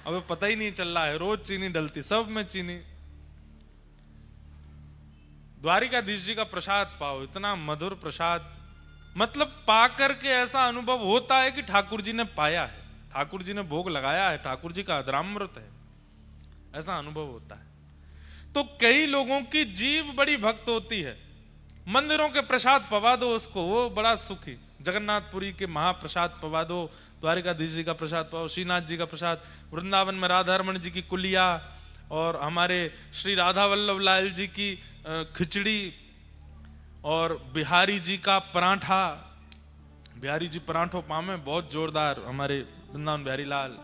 अब पता ही नहीं चल रहा है, रोज चीनी डलती, सब में चीनी। द्वारिकाधीश जी का प्रसाद पाओ, इतना मधुर प्रसाद, मतलब पा करके ऐसा अनुभव होता है कि ठाकुर जी ने पाया है, ठाकुर जी ने भोग लगाया है, ठाकुर जी का अधरामृत है, ऐसा अनुभव होता है। तो कई लोगों की जीव बड़ी भक्त होती है। मंदिरों के प्रसाद पवा दो उसको, वो बड़ा सुखी। जगन्नाथपुरी के महाप्रसाद पवा दो, द्वारिकाधीश जी का प्रसाद पाओ, श्रीनाथ जी का प्रसाद, वृंदावन में राधा रमण जी की कुलिया, और हमारे श्री राधा वल्लभ लाल जी की खिचड़ी, और बिहारी जी का पराठा। बिहारी जी पराठों पामे बहुत जोरदार, हमारे वृंदावन बिहारी लाल।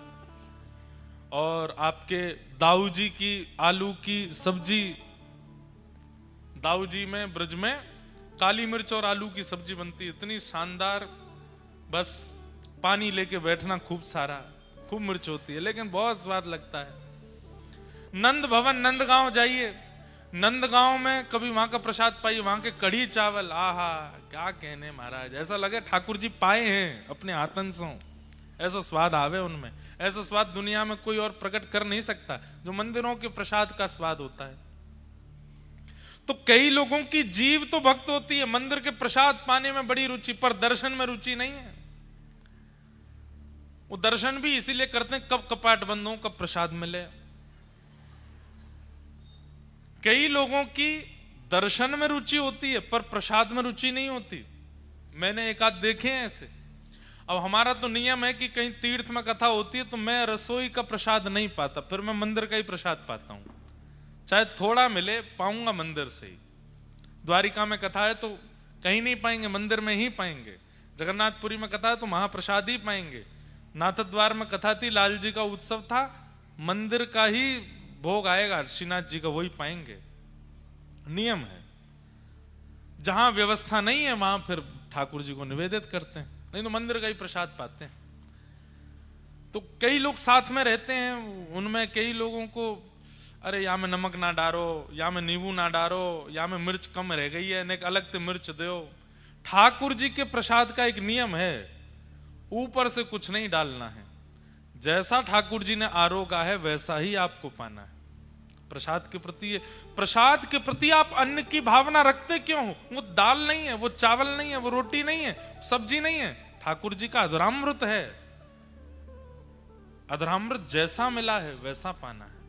और आपके दाऊ जी की आलू की सब्जी, दाऊ जी में ब्रज में काली मिर्च और आलू की सब्जी बनती है, इतनी शानदार, बस पानी लेके बैठना खूब सारा, खूब मिर्च होती है, लेकिन बहुत स्वाद लगता है। नंद भवन नंदगांव जाइए, नंदगांव में कभी वहां का प्रसाद पाइए, वहां के कढ़ी चावल, आहा क्या कहने महाराज, ऐसा लगे ठाकुर जी पाए हैं अपने हाथन से, ऐसा स्वाद आवे उनमें। ऐसा स्वाद दुनिया में कोई और प्रकट कर नहीं सकता जो मंदिरों के प्रसाद का स्वाद होता है। तो कई लोगों की जीव तो भक्त होती है, मंदिर के प्रसाद पाने में बड़ी रुचि, पर दर्शन में रुचि नहीं है। वो दर्शन भी इसीलिए करते हैं कब कपाट बंद हो, कब प्रसाद मिले। कई लोगों की दर्शन में रुचि होती है पर प्रसाद में रुचि नहीं होती। मैंने एक आध देखे हैं ऐसे। अब हमारा तो नियम है कि कहीं तीर्थ में कथा होती है तो मैं रसोई का प्रसाद नहीं पाता, फिर मैं मंदिर का ही प्रसाद पाता हूं, चाहे थोड़ा मिले पाऊंगा मंदिर से ही। द्वारिका में कथा है तो कहीं नहीं पाएंगे, मंदिर में ही पाएंगे। जगन्नाथपुरी में कथा है तो महाप्रसाद ही पाएंगे। नाथद्वार में कथा थी, लाल जी का उत्सव था, मंदिर का ही भोग आएगा, श्रीनाथ जी का वही पाएंगे, नियम है। जहां व्यवस्था नहीं है वहां फिर ठाकुर जी को निवेदित करते हैं, नहीं तो मंदिर का ही प्रसाद पाते हैं। तो कई लोग साथ में रहते हैं, उनमें कई लोगों को अरे या में नमक ना डालो, या में नींबू ना डालो, या में मिर्च कम रह गई है, एक अलग से मिर्च दो। ठाकुर जी के प्रसाद का एक नियम है, ऊपर से कुछ नहीं डालना है, जैसा ठाकुर जी ने आरोगा है वैसा ही आपको पाना है। प्रसाद के प्रति आप अन्न की भावना रखते क्यों हो? वो दाल नहीं है, वो चावल नहीं है, वो रोटी नहीं है, सब्जी नहीं है, ठाकुर जी का अधरामृत है। अधरामृत जैसा मिला है वैसा पाना है।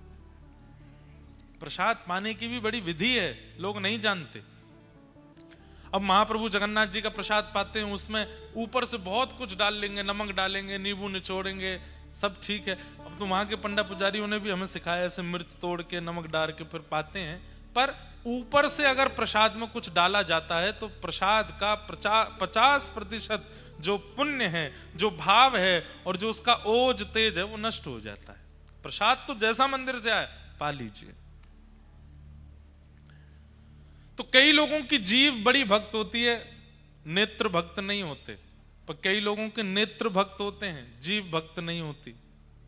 प्रसाद पाने की भी बड़ी विधि है, लोग नहीं जानते। अब महाप्रभु जगन्नाथ जी का प्रसाद पाते हैं, उसमें ऊपर से बहुत कुछ डाल लेंगे, नमक डालेंगे, नींबू निचोड़ेंगे, सब ठीक है। अब तो वहां के पंडा पुजारियों ने भी हमें सिखाया ऐसे मिर्च तोड़ के नमक डाल के फिर पाते हैं। पर ऊपर से अगर प्रसाद में कुछ डाला जाता है तो प्रसाद का 50% जो पुण्य है, जो भाव है और जो उसका ओज तेज है वो नष्ट हो जाता है। प्रसाद तो जैसा मंदिर से आए पा लीजिए। तो कई लोगों की जीव बड़ी भक्त होती है, नेत्र भक्त नहीं होते, पर कई लोगों के नेत्र भक्त होते हैं, जीव भक्त नहीं होती।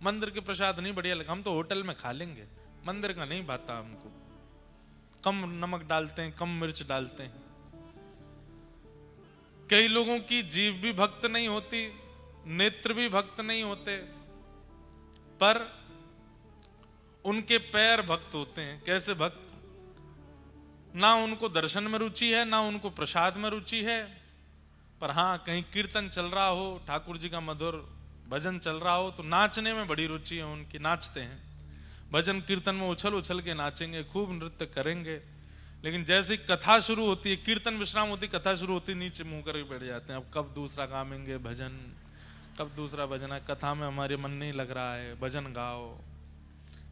मंदिर के प्रसाद नहीं बढ़िया लगा, हम तो होटल में खा लेंगे, मंदिर का नहीं भाता हमको। कम नमक डालते हैं, कम मिर्च डालते हैं। कई लोगों की जीव भी भक्त नहीं होती, नेत्र भी भक्त नहीं होते, पर उनके पैर भक्त होते हैं। कैसे भक्त? ना उनको दर्शन में रुचि है, ना उनको प्रसाद में रुचि है, पर हाँ कहीं कीर्तन चल रहा हो, ठाकुर जी का मधुर भजन चल रहा हो तो नाचने में बड़ी रुचि है उनकी, नाचते हैं। भजन कीर्तन में उछल उछल के नाचेंगे, खूब नृत्य करेंगे। लेकिन जैसे कथा शुरू होती है, कीर्तन विश्राम होती, कथा शुरू होती, नीचे मुंह करके बैठ जाते हैं। अब कब दूसरा गाएंगे भजन, कब दूसरा भजन है, कथा में हमारे मन नहीं लग रहा है, भजन गाओ,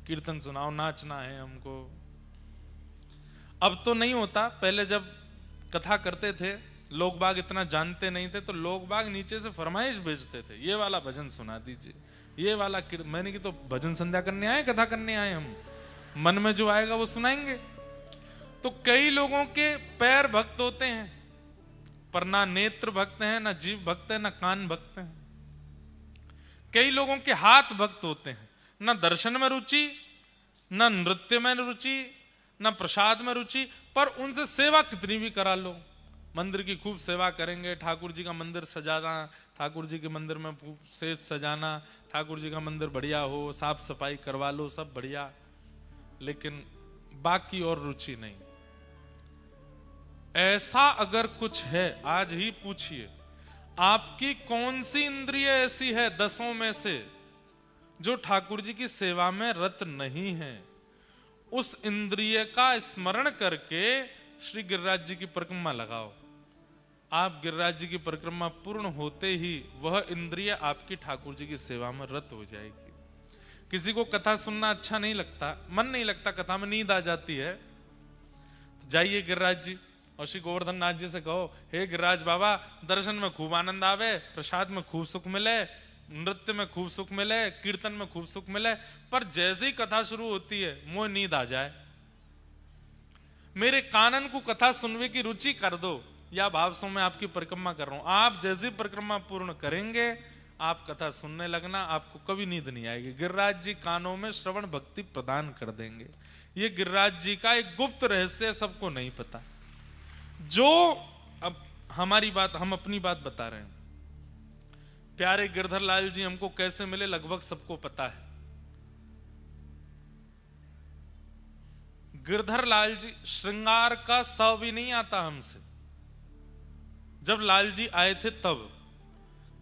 कीर्तन सुनाओ, नाचना है हमको। अब तो नहीं होता, पहले जब कथा करते थे लोग बाग इतना जानते नहीं थे तो लोग बाग नीचे से फरमाइश भेजते थे, ये वाला भजन सुना दीजिए, ये वाला। मैंने की तो भजन संध्या करने आए, कथा करने आए, हम मन में जो आएगा वो सुनाएंगे। तो कई लोगों के पैर भक्त होते हैं पर ना नेत्र भक्त हैं, ना जीव भक्त है, ना कान भक्त हैं। कई लोगों के हाथ भक्त होते हैं, ना दर्शन में रुचि, ना नृत्य में रुचि, ना प्रसाद में रुचि, पर उनसे सेवा कितनी भी करा लो। मंदिर की खूब सेवा करेंगे, ठाकुर जी का मंदिर सजाना, ठाकुर जी के मंदिर में सेज सजाना, ठाकुर जी का मंदिर बढ़िया हो, साफ सफाई करवा लो, सब बढ़िया, लेकिन बाकी और रुचि नहीं। ऐसा अगर कुछ है आज ही पूछिए, आपकी कौन सी इंद्रिय ऐसी है 10 में से जो ठाकुर जी की सेवा में रत नहीं है? उस इंद्रिय का स्मरण करके श्री गिरिराज जी की परिक्रमा लगाओ। आप गिरिराज जी की परिक्रमा पूर्ण होते ही वह इंद्रिय आपकी ठाकुर जी की सेवा में रत हो जाएगी। किसी को कथा सुनना अच्छा नहीं लगता, मन नहीं लगता, कथा में नींद आ जाती है, तो जाइए गिरिराज जी और श्री गोवर्धन नाथ जी से कहो, हे गिरिराज बाबा, दर्शन में खूब आनंद आवे, प्रसाद में खूब सुख मिले, नृत्य में खूब सुख मिले, कीर्तन में खूब सुख मिले, पर जैसे ही कथा शुरू होती है मोह नींद आ जाए। मेरे कानन को कथा सुनने की रुचि कर दो, या भाव से मैं आपकी परिक्रमा कर रहा हूं। आप जैसी परिक्रमा पूर्ण करेंगे आप कथा सुनने लगना, आपको कभी नींद नहीं आएगी। गिरिराज जी कानों में श्रवण भक्ति प्रदान कर देंगे। ये गिरिराज जी का एक गुप्त रहस्य, सबको नहीं पता। जो अब हमारी बात, हम अपनी बात बता रहे हैं। प्यारे गिरधर लाल जी हमको कैसे मिले लगभग सबको पता है। गिरधर लाल जी श्रृंगार का स भी नहीं आता हमसे। जब लाल जी आए थे तब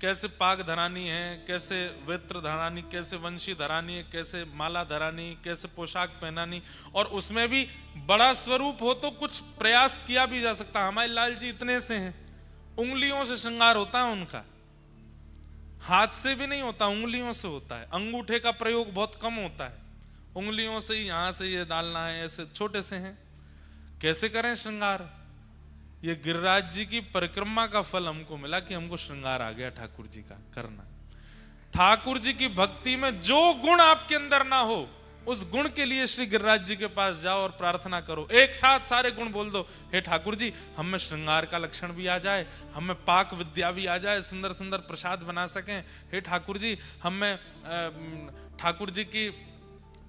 कैसे पाग धरानी है, कैसे वेत्र धरानी, कैसे वंशी धरानी है, कैसे माला धरानी, कैसे पोशाक पहनानी, और उसमें भी बड़ा स्वरूप हो तो कुछ प्रयास किया भी जा सकता। हमारे लाल जी इतने से हैं, उंगलियों से श्रृंगार होता है उनका, हाथ से भी नहीं होता, उंगलियों से होता है। अंगूठे का प्रयोग बहुत कम होता है, उंगलियों से ही यहां से ये डालना है, ऐसे छोटे से हैं। कैसे करें श्रृंगार? ये गिरिराज जी की परिक्रमा का फल हमको मिला कि हमको श्रृंगार आ गया ठाकुर जी का करना। ठाकुर जी की भक्ति में जो गुण आपके अंदर ना हो, उस गुण के लिए श्री गिरिराज जी के पास जाओ और प्रार्थना करो। एक साथ सारे गुण बोल दो, हे ठाकुर जी हम में श्रृंगार का लक्षण भी आ जाए, हम में पाक विद्या भी आ जाए, सुंदर सुंदर प्रसाद बना सकें। हे ठाकुर जी हम में ठाकुर जी की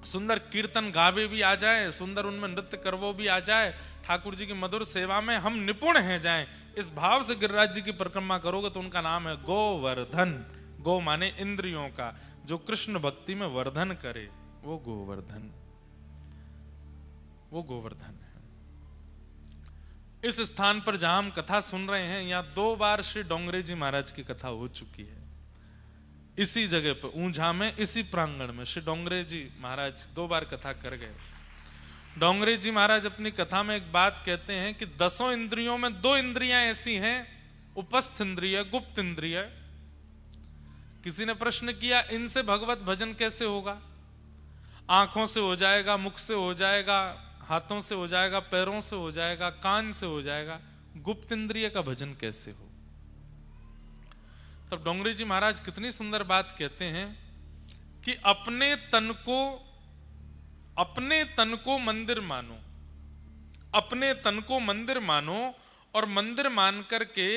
सुंदर कीर्तन गावे भी आ जाए, सुंदर उनमें नृत्य करवो भी आ जाए, ठाकुर जी की मधुर सेवा में हम निपुण हैं जाएं। इस भाव से गिरिराज जी की परिक्रमा करोगे तो उनका नाम है गोवर्धन। गो माने इंद्रियों का, जो कृष्ण भक्ति में वर्धन करे वो गोवर्धन, वो गोवर्धन है। इस स्थान पर जहां हम कथा सुन रहे हैं, यहां 2 बार श्री डोंगरे जी महाराज की कथा हो चुकी है। इसी जगह पर ऊंझा में, इसी प्रांगण में श्री डोंगरे जी महाराज 2 बार कथा कर गए। डोंगरे जी महाराज अपनी कथा में एक बात कहते हैं कि 10 इंद्रियों में 2 इंद्रियां ऐसी हैं, उपस्थ इंद्रिय, गुप्त इंद्रिय। किसी ने प्रश्न किया इनसे भगवत भजन कैसे होगा? आंखों से हो जाएगा, मुख से हो जाएगा, हाथों से हो जाएगा, पैरों से हो जाएगा, कान से हो जाएगा, गुप्त इंद्रिय का भजन कैसे हो? तब डोंगरे जी महाराज कितनी सुंदर बात कहते हैं कि अपने तन को मंदिर मानो, अपने तन को मंदिर मानो, और मंदिर मान करके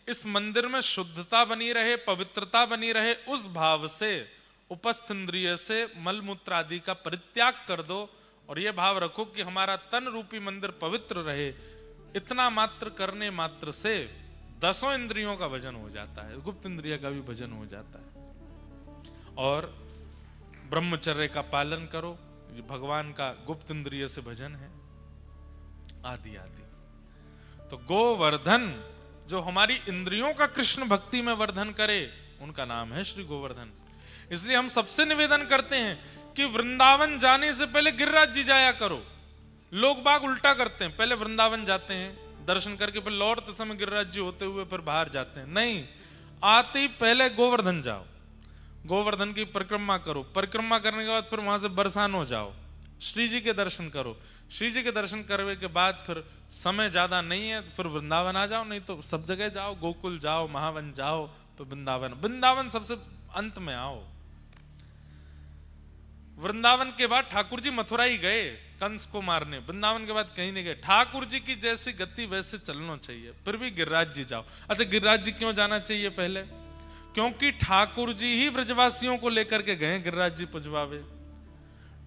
इस मंदिर में शुद्धता बनी रहे, पवित्रता बनी रहे, उस भाव से उपस्थ इंद्रिय से मल मूत्र आदि का परित्याग कर दो और यह भाव रखो कि हमारा तन रूपी मंदिर पवित्र रहे। इतना मात्र करने मात्र से 10 इंद्रियों का भजन हो जाता है, गुप्त इंद्रिय का भी भजन हो जाता है। और ब्रह्मचर्य का पालन करो, भगवान का गुप्त इंद्रिय से भजन है, आदि आदि। तो गोवर्धन, जो हमारी इंद्रियों का कृष्ण भक्ति में वर्धन करे, उनका नाम है श्री गोवर्धन। इसलिए हम सबसे निवेदन करते हैं कि वृंदावन जाने से पहले गिरिराज जी जाया करो। लोग बाग उल्टा करते हैं, पहले वृंदावन जाते हैं, दर्शन करके फिर लौटते समय गिरिराज जी होते हुए फिर बाहर जाते हैं। नहीं, आते ही पहले गोवर्धन जाओ, गोवर्धन की परिक्रमा करो, परिक्रमा करने के बाद फिर वहां से बरसानो जाओ, श्री जी के दर्शन करो, श्री जी के दर्शन करने के बाद फिर समय ज्यादा नहीं है तो फिर वृंदावन आ जाओ, नहीं तो सब जगह जाओ, गोकुल जाओ, महावन जाओ, तो वृंदावन सबसे अंत में आओ। वृंदावन के बाद ठाकुर जी मथुरा ही गए कंस को मारने, वृंदावन के बाद कहीं नहीं गए। ठाकुर जी की जैसी गति वैसे चलना चाहिए, फिर भी गिरिराज जी जाओ। अच्छा, गिरिराज जी क्यों जाना चाहिए पहले? क्योंकि ठाकुर जी ही ब्रजवासियों को लेकर के गए गिरिराज जी पुजवावे।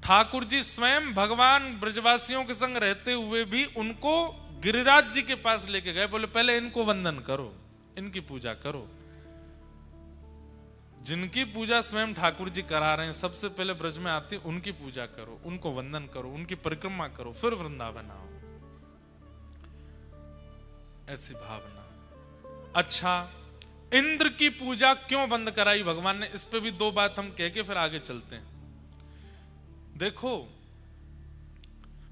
ठाकुर जी स्वयं भगवान ब्रजवासियों के संग रहते हुए भी उनको गिरिराज जी के पास लेके गए, बोले पहले इनको वंदन करो, इनकी पूजा करो। जिनकी पूजा स्वयं ठाकुर जी करा रहे हैं, सबसे पहले ब्रज में आते उनकी पूजा करो, उनको वंदन करो, उनकी परिक्रमा करो, फिर वृंदावन आओ, ऐसी भावना। अच्छा, इंद्र की पूजा क्यों बंद कराई भगवान ने? इस पे भी 2 बात हम कह के फिर आगे चलते हैं। देखो,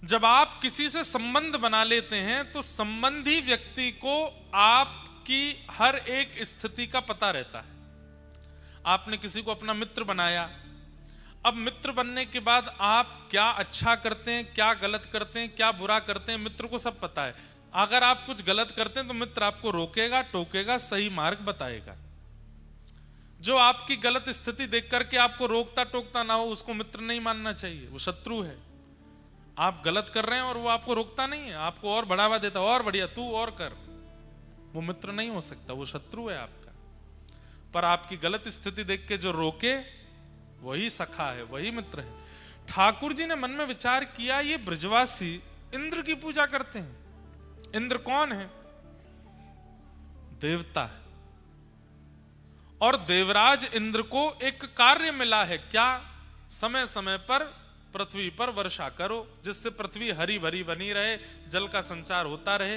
जब आप किसी से संबंध बना लेते हैं तो संबंधी व्यक्ति को आपकी हर एक स्थिति का पता रहता है। आपने किसी को अपना मित्र बनाया, अब मित्र बनने के बाद आप क्या अच्छा करते हैं, क्या गलत करते हैं, क्या बुरा करते हैं, मित्र को सब पता है। अगर आप कुछ गलत करते हैं तो मित्र आपको रोकेगा, टोकेगा, सही मार्ग बताएगा। जो आपकी गलत स्थिति देख करके आपको रोकता टोकता ना हो, उसको मित्र नहीं मानना चाहिए, वो शत्रु है। आप गलत कर रहे हैं और वो आपको रोकता नहीं है, आपको और बढ़ावा देता, और बढ़िया, तू और कर, वो मित्र नहीं हो सकता, वो शत्रु है आपका। पर आपकी गलत स्थिति देख के जो रोके वही सखा है, वही मित्र है। ठाकुर जी ने मन में विचार किया, ये ब्रजवासी इंद्र की पूजा करते हैं। इंद्र कौन है? देवता है। और देवराज इंद्र को एक कार्य मिला है, क्या? समय समय पर पृथ्वी पर वर्षा करो, जिससे पृथ्वी हरी भरी बनी रहे, जल का संचार होता रहे।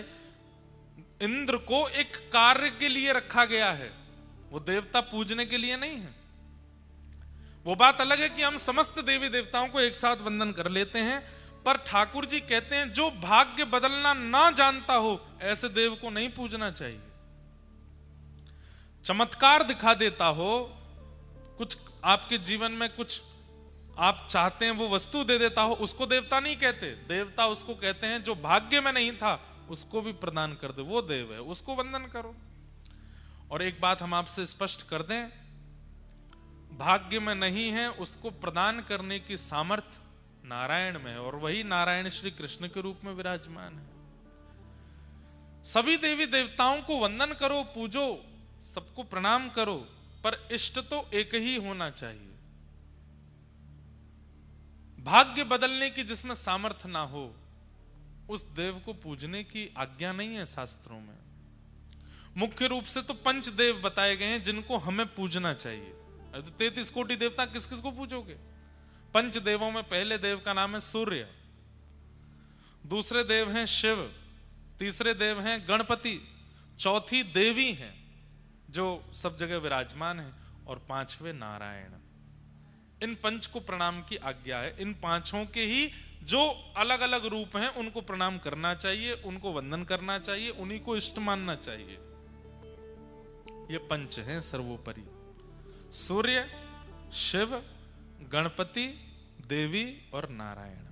इंद्र को एक कार्य के लिए रखा गया है, वो देवता पूजने के लिए नहीं है। वो बात अलग है कि हम समस्त देवी देवताओं को एक साथ वंदन कर लेते हैं, पर ठाकुर जी कहते हैं जो भाग्य बदलना ना जानता हो ऐसे देव को नहीं पूजना चाहिए। चमत्कार दिखा देता हो, कुछ आपके जीवन में कुछ आप चाहते हैं वो वस्तु दे देता हो, उसको देवता नहीं कहते। देवता उसको कहते हैं जो भाग्य में नहीं था उसको भी प्रदान कर दे, वो देव है, उसको वंदन करो। और एक बात हम आपसे स्पष्ट कर दें, भाग्य में नहीं है उसको प्रदान करने की सामर्थ्य नारायण में है, और वही नारायण श्री कृष्ण के रूप में विराजमान है। सभी देवी देवताओं को वंदन करो, पूजो, सबको प्रणाम करो, पर इष्ट तो एक ही होना चाहिए। भाग्य बदलने की जिसमें सामर्थ्य ना हो उस देव को पूजने की आज्ञा नहीं है शास्त्रों में। मुख्य रूप से तो पंच देव बताए गए हैं जिनको हमें पूजना चाहिए। तो 33 कोटि देवता किस किस को पूजोगे? पंच देवों में पहले देव का नाम है सूर्य, दूसरे देव हैं शिव, तीसरे देव हैं गणपति, चौथी देवी हैं जो सब जगह विराजमान है, और पांचवें नारायण। इन पंच को प्रणाम की आज्ञा है। इन पांचों के ही जो अलग अलग रूप हैं उनको प्रणाम करना चाहिए, उनको वंदन करना चाहिए, उन्हीं को इष्ट मानना चाहिए। ये पंच हैं सर्वोपरि, सूर्य, शिव, गणपति, देवी और नारायण।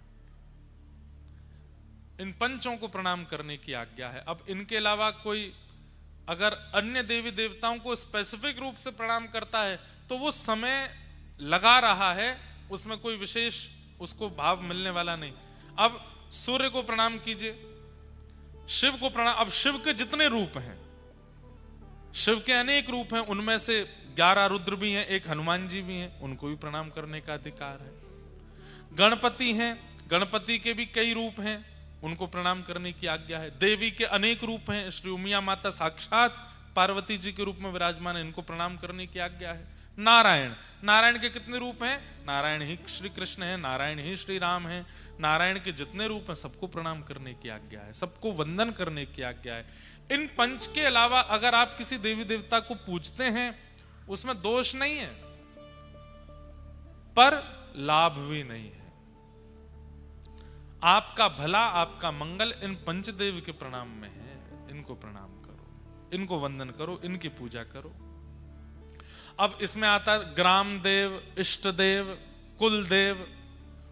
इन पंचों को प्रणाम करने की आज्ञा है। अब इनके अलावा कोई अगर अन्य देवी देवताओं को स्पेसिफिक रूप से प्रणाम करता है तो वो समय लगा रहा है, उसमें कोई विशेष उसको भाव मिलने वाला नहीं। अब सूर्य को प्रणाम कीजिए, शिव को प्रणाम। अब शिव के जितने रूप हैं, शिव के अनेक रूप हैं, उनमें से 11 रुद्र भी हैं, एक हनुमान जी भी हैं, उनको भी प्रणाम करने का अधिकार है। गणपति हैं, गणपति के भी कई रूप हैं, उनको प्रणाम करने की आज्ञा है। देवी के अनेक रूप हैं, श्री उमिया माता साक्षात पार्वती जी के रूप में विराजमान है, इनको प्रणाम करने की आज्ञा है। नारायण, नारायण के कितने रूप हैं? नारायण ही श्री कृष्ण है, नारायण ही श्री राम है। नारायण के जितने रूप हैं सबको प्रणाम करने की आज्ञा है, सबको वंदन करने की आज्ञा है। इन पंच के अलावा अगर आप किसी देवी देवता को पूजते हैं उसमें दोष नहीं है, पर लाभ भी नहीं है। आपका भला, आपका मंगल इन पंचदेव के प्रणाम में है। इनको प्रणाम करो, इनको वंदन करो, इनकी पूजा करो। अब इसमें आता है ग्राम देव, इष्ट देव, कुल देव,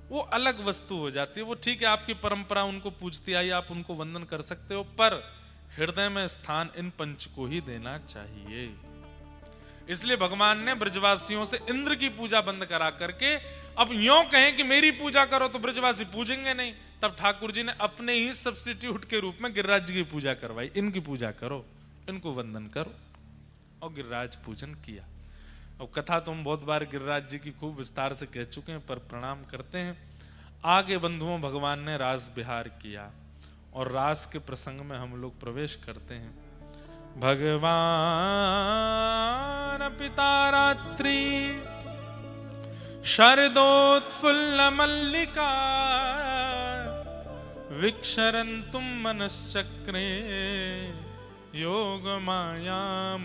वो अलग वस्तु हो जाती है। वो ठीक है, आपकी परंपरा उनको पूजती आई, आप उनको वंदन कर सकते हो, पर हृदय में स्थान इन पंच को ही देना चाहिए। इसलिए भगवान ने ब्रजवासियों से इंद्र की पूजा बंद करा करके, अब यूं कहें कि मेरी पूजा करो तो ब्रजवासी पूजेंगे नहीं, तब ठाकुर जी ने अपने ही सब्स्टिट्यूट के रूप में गिरिराज जी की पूजा करवाई। इनकी पूजा करो, इनको वंदन करो, और गिरिराज पूजन किया। अब कथा तो हम बहुत बार गिरिराज जी की खूब विस्तार से कह चुके हैं, पर प्रणाम करते हैं। आगे बंधुओं भगवान ने रास विहार किया, और रास के प्रसंग में हम लोग प्रवेश करते हैं। भगवान पिता रात्रि शरदोत्फुल्ल मल्लिका विक्षरन्तुम मनश्चक्रे योग मायामुपाश्रिता।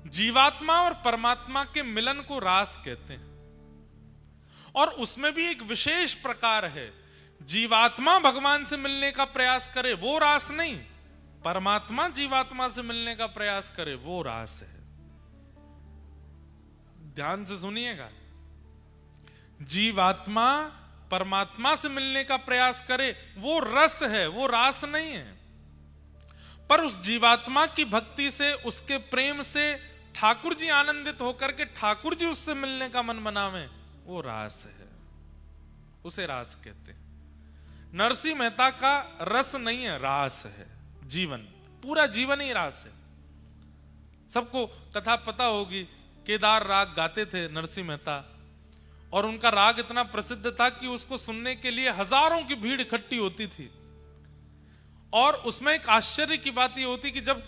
जीवात्मा और परमात्मा के मिलन को रास कहते हैं, और उसमें भी एक विशेष प्रकार है। जीवात्मा भगवान से मिलने का प्रयास करे वो रास नहीं, परमात्मा जीवात्मा से मिलने का प्रयास करे वो रास है। ध्यान से सुनिएगा, जीवात्मा परमात्मा से मिलने का प्रयास करे वो रस है, वो रास नहीं है। पर उस जीवात्मा की भक्ति से, उसके प्रेम से ठाकुर जी आनंदित होकर के ठाकुर जी उससे मिलने का मन बनावे, वो रास है, उसे रास कहते हैं। नरसिंह मेहता का रस नहीं है, रास है। जीवन, पूरा जीवन ही रास है। सबको कथा पता होगी, केदार राग गाते थे नरसिंह मेहता, और उनका राग इतना प्रसिद्ध था कि उसको सुनने के लिए हजारों की भीड़ इकट्ठी होती थी। और उसमें एक आश्चर्य की बात यह होती कि जब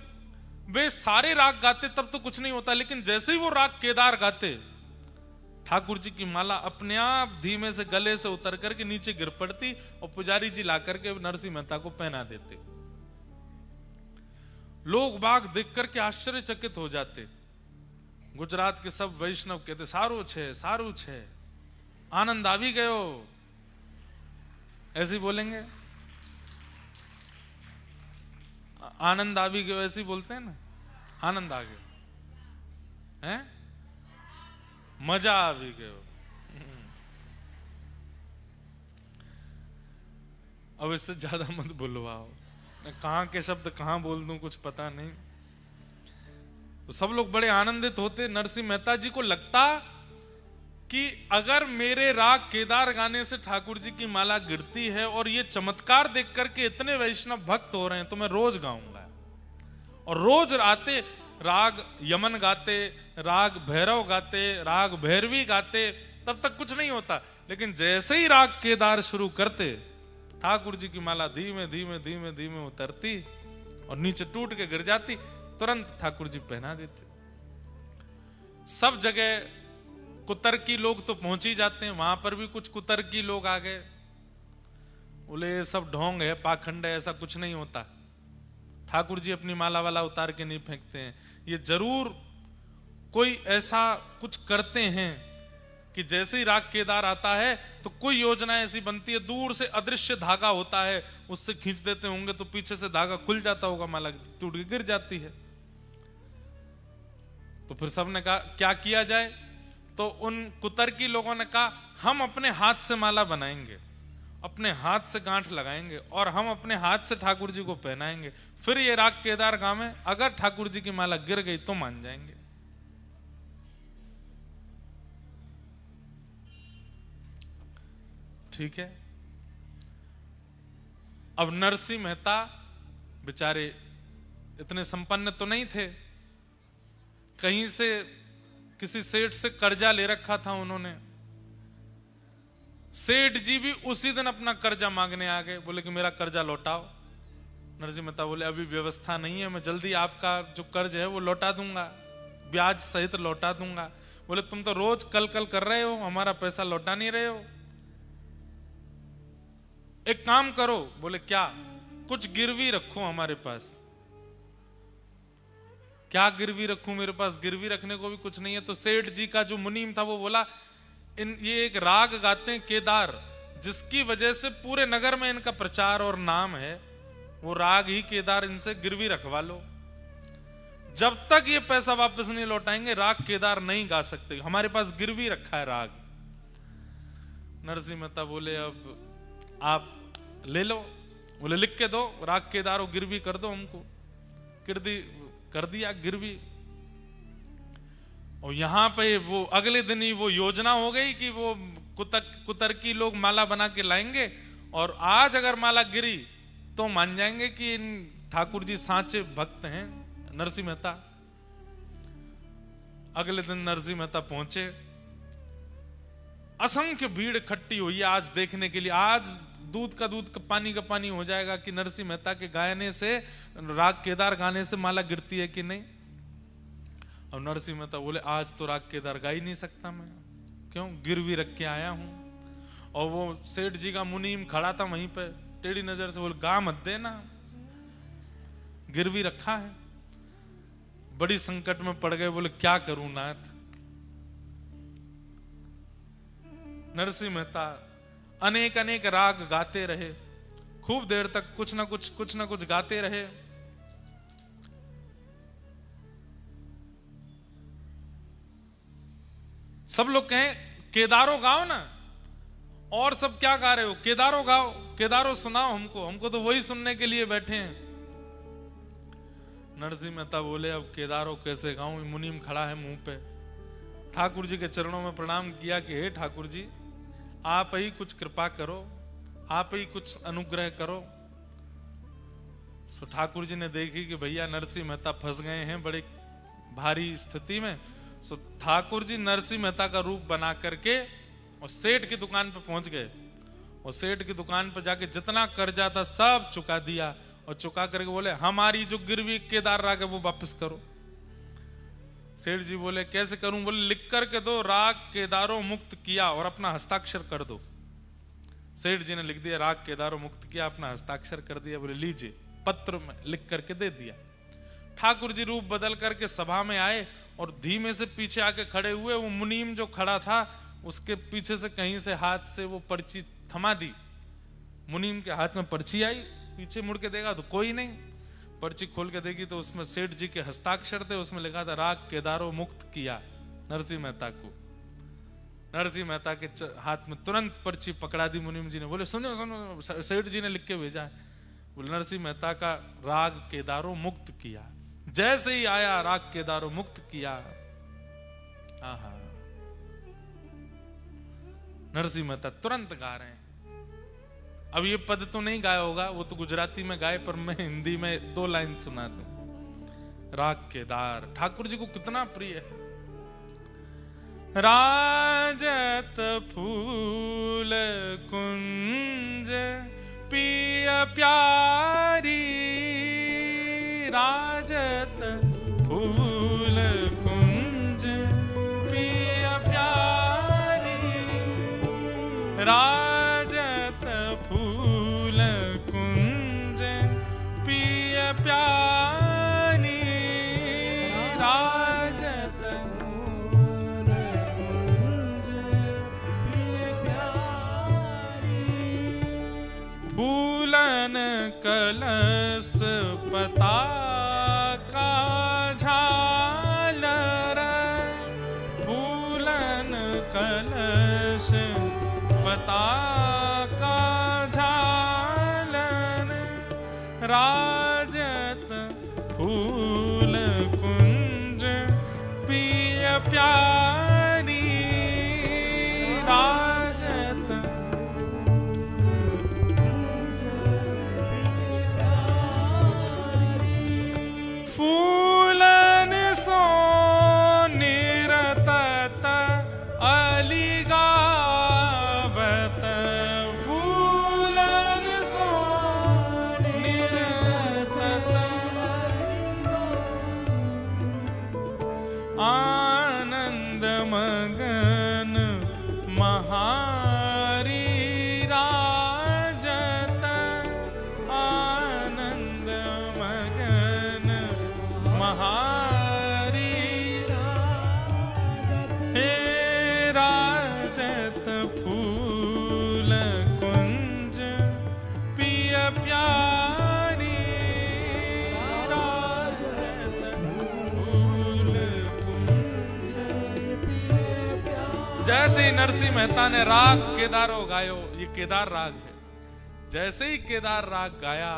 वे सारे राग गाते तब तो कुछ नहीं होता, लेकिन जैसे ही वो राग केदार गाते, ठाकुर जी की माला अपने आप धीमे से गले से उतर करके नीचे गिर पड़ती और पुजारी जी ला करके नरसिंह मेहता को पहना देते। लोग बाग देख करके आश्चर्यचकित हो जाते। गुजरात के सब वैष्णव कहते सारू छे, आनंद आवी गयो, ऐसे बोलेंगे, आनंद आवी गयो ऐसे बोलते हैं ना, आनंद आ गया है, मजा आ भी गयो। अब इससे ज्यादा मत बुलवाओ, कहां के शब्द कहां बोल दूं कुछ पता नहीं। तो सब लोग बड़े आनंदित होते। नरसिंह मेहता जी को लगता कि अगर मेरे राग केदार गाने से ठाकुर जी की माला गिरती है और ये चमत्कार देख करके इतने वैष्णव भक्त हो रहे हैं, तो मैं रोज गाऊंगा। और रोज आते राग यमन गाते, राग भैरव गाते, राग भैरवी गाते, तब तक कुछ नहीं होता। लेकिन जैसे ही राग केदार शुरू करते, ठाकुर जी की माला धीमे धीमे धीमे धीमे उतरती और नीचे टूट के गिर जाती, तुरंत ठाकुर जी पहना देते। सब जगह कुतर्की लोग तो पहुंच ही जाते हैं, वहां पर भी कुछ कुतर्की लोग आ गए, बोले ये सब ढोंग है, पाखंड है, ऐसा कुछ नहीं होता। ठाकुर जी अपनी माला वाला उतार के नहीं फेंकते हैं, ये जरूर कोई ऐसा कुछ करते हैं कि जैसे ही राग केदार आता है तो कोई योजना ऐसी बनती है, दूर से अदृश्य धागा होता है, उससे खींच देते होंगे तो पीछे से धागा खुल जाता होगा, माला टूट के गिर जाती है। तो फिर सबने कहा क्या किया जाए, तो उन कुतर्की लोगों ने कहा हम अपने हाथ से माला बनाएंगे, अपने हाथ से गांठ लगाएंगे और हम अपने हाथ से ठाकुर जी को पहनाएंगे, फिर ये राग केदार गावे, अगर ठाकुर जी की माला गिर गई तो मान जाएंगे। ठीक है। अब नरसिंह मेहता बेचारे इतने संपन्न तो नहीं थे, कहीं से किसी सेठ से कर्जा ले रखा था उन्होंने। सेठ जी भी उसी दिन अपना कर्जा मांगने आ गए, बोले कि मेरा कर्जा लौटाओ। नरसिंह मेहता बोले अभी व्यवस्था नहीं है, मैं जल्दी आपका जो कर्ज है वो लौटा दूंगा, ब्याज सहित लौटा दूंगा। बोले तुम तो रोज कल कल कर रहे हो, हमारा पैसा लौटा नहीं रहे हो, एक काम करो। बोले क्या? कुछ गिरवी रखो हमारे पास। क्या गिरवी रखूं? मेरे पास गिरवी रखने को भी कुछ नहीं है। तो सेठ जी का जो मुनीम था वो बोला ये एक राग गाते हैं केदार, जिसकी वजह से पूरे नगर में इनका प्रचार और नाम है, वो राग ही केदार, इनसे गिरवी रखवा लो। जब तक ये पैसा वापस नहीं लौटाएंगे राग केदार नहीं गा सकते, हमारे पास गिरवी रखा है राग। नरसिंह मेहता बोले अब आप ले लो। बोले लिख के दो, राग केदार और गिरवी कर दो हमको। कर दिया गिरवी। और यहां पे वो अगले दिन ही वो योजना हो गई कि वो कुतर्की लोग माला बना के लाएंगे और आज अगर माला गिरी तो मान जाएंगे कि इन ठाकुर जी साचे भक्त हैं नरसिंह मेहता। अगले दिन नरसिंह मेहता पहुंचे, असंख्य भीड़ इकट्ठी हुई आज देखने के लिए। आज दूध का पानी का पानी हो जाएगा कि नरसिंह मेहता के गायने से, राग केदार गाने से माला गिरती है कि नहीं। और नरसिंह मेहता बोले आज तो राग केदार गा ही नहीं सकता मैं, क्यों? गिरवी रख के आया हूं। और वो सेठ जी का मुनीम खड़ा था वहीं पे, टेढ़ी नजर से बोले गा मत देना, गिरवी रखा है। बड़ी संकट में पड़ गए, बोले क्या करूं नाथ। नरसिंह मेहता अनेक अनेक राग गाते रहे, खूब देर तक कुछ ना कुछ गाते रहे। सब लोग कहें केदारो गाओ ना, और सब क्या गा रहे हो, केदारो गाओ, केदारो सुनाओ हमको तो वही सुनने के लिए बैठे हैं। नरसिंह मेहता बोले अब केदारो कैसे गाऊं, मुनीम खड़ा है मुंह पे। ठाकुर जी के चरणों में प्रणाम किया कि हे ठाकुर जी आप ही कुछ कृपा करो, आप ही कुछ अनुग्रह करो। सो ठाकुर जी ने देखी कि भैया नरसिंह मेहता फंस गए हैं बड़े भारी स्थिति में। सो ठाकुर जी नरसिंह मेहता का रूप बना करके और सेठ की दुकान पर पहुंच गए और सेठ की दुकान पर जाके जितना कर्जा था सब चुका दिया और चुका करके बोले हमारी जो गिरवी केदार राग है वो वापस करो। सेठ जी बोले कैसे करूं? बोले लिख करके दो, राग केदारों मुक्त किया, और अपना हस्ताक्षर कर दो। सेठ जी ने लिख दिया राग केदारों मुक्त किया, अपना हस्ताक्षर कर दिया। बोले लीजिए, पत्र में लिख करके दे दिया। ठाकुर जी रूप बदल करके सभा में आए और धीमे से पीछे आके खड़े हुए। वो मुनीम जो खड़ा था उसके पीछे से कहीं से हाथ से वो पर्ची थमा दी। मुनीम के हाथ में पर्ची आई, पीछे मुड़ के देखा तो कोई नहीं। पर्ची खोल के देखी तो उसमें सेठ जी के हस्ताक्षर थे। उसमें लिखा था राग केदारों मुक्त किया नरसिंह मेहता को। नरसिंह मेहता के हाथ में तुरंत पर्ची पकड़ा दी मुनीम जी ने। बोले सुनो सुनो, सेठ जी ने लिख के भेजा है। बोले नरसिंह मेहता का राग केदारों मुक्त किया। जैसे ही आया राग केदारों मुक्त किया। आहा, नरसिंह मेहता तुरंत गा रहे हैं। अब ये पद तो नहीं गाया होगा, वो तो गुजराती में गाए, पर मैं हिंदी में 2 लाइन सुना दूं। राग केदार ठाकुर जी को कितना प्रिय है। राजत फूल कुंज पिय प्यारी, राजत फूल कुंज पिय प्यारी, राजत फूल कुंज पिय प्यारी, राजत फूल कुंज पिय प्यारी, फूलन कलश पताका झालर, फूलन कलश पताका झालन, राजत फूल कुंज पिय प्यारी, राजत फूलन सो निरतत अली गावत, फूलन सो निरतत आनंद मगन महारी, राजत आनंद मगन महारी, हे राजत फूल कुंज पिय प्यारी, राजत फूल कुंज पिय प्यारी। जैसे ही नरसिंह मेहता ने राग केदारों गायो, ये केदार राग है, जैसे ही केदार राग गाया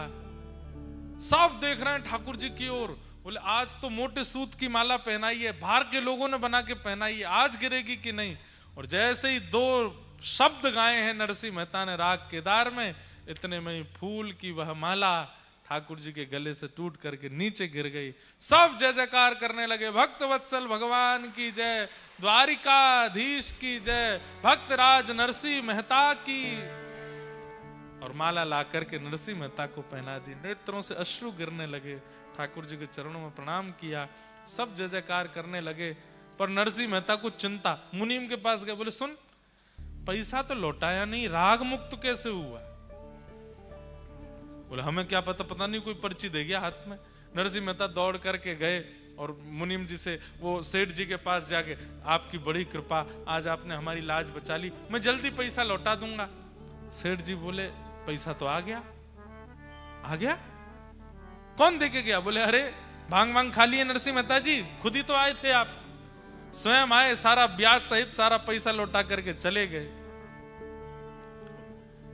सब देख रहे हैं ठाकुर जी की ओर। बोले आज तो मोटे सूत की माला पहनाई है, बाहर के लोगों ने बना के पहनाई है, आज गिरेगी कि नहीं। और जैसे ही 2 शब्द गाए हैं नरसिंह मेहता ने राग केदार में, इतने में ही फूल की वह माला ठाकुर जी के गले से टूट करके नीचे गिर गई। सब जय जयकार करने लगे, भक्त वत्सल भगवान की जय, द्वारिकाधीश की जय, भक्तराज नरसिंह मेहता की। और माला ला करके नरसिंह मेहता को पहना दी। नेत्रों से अश्रु गिरने लगे। ठाकुर जी के चरणों में प्रणाम किया, सब जय जयकार करने लगे। पर नरसिंह मेहता को चिंता, मुनीम के पास गए, बोले सुन पैसा तो लौटाया नहीं, राग मुक्त कैसे हुआ? बोले हमें क्या पता, पता नहीं कोई पर्ची दे गया हाथ में। नरसिंह मेहता दौड़ करके गए और मुनीम जी से, वो सेठ जी के पास जाके, आपकी बड़ी कृपा, आज आपने हमारी लाज बचा ली, मैं जल्दी पैसा लौटा दूंगा। सेठ जी बोले पैसा तो आ गया। आ गया? कौन देके गया? बोले अरे भांग भांग खा लिए नरसिंह मेहता जी, खुद ही तो आए थे आप, स्वयं आए, सारा ब्याज सहित सारा पैसा लौटा करके चले गए।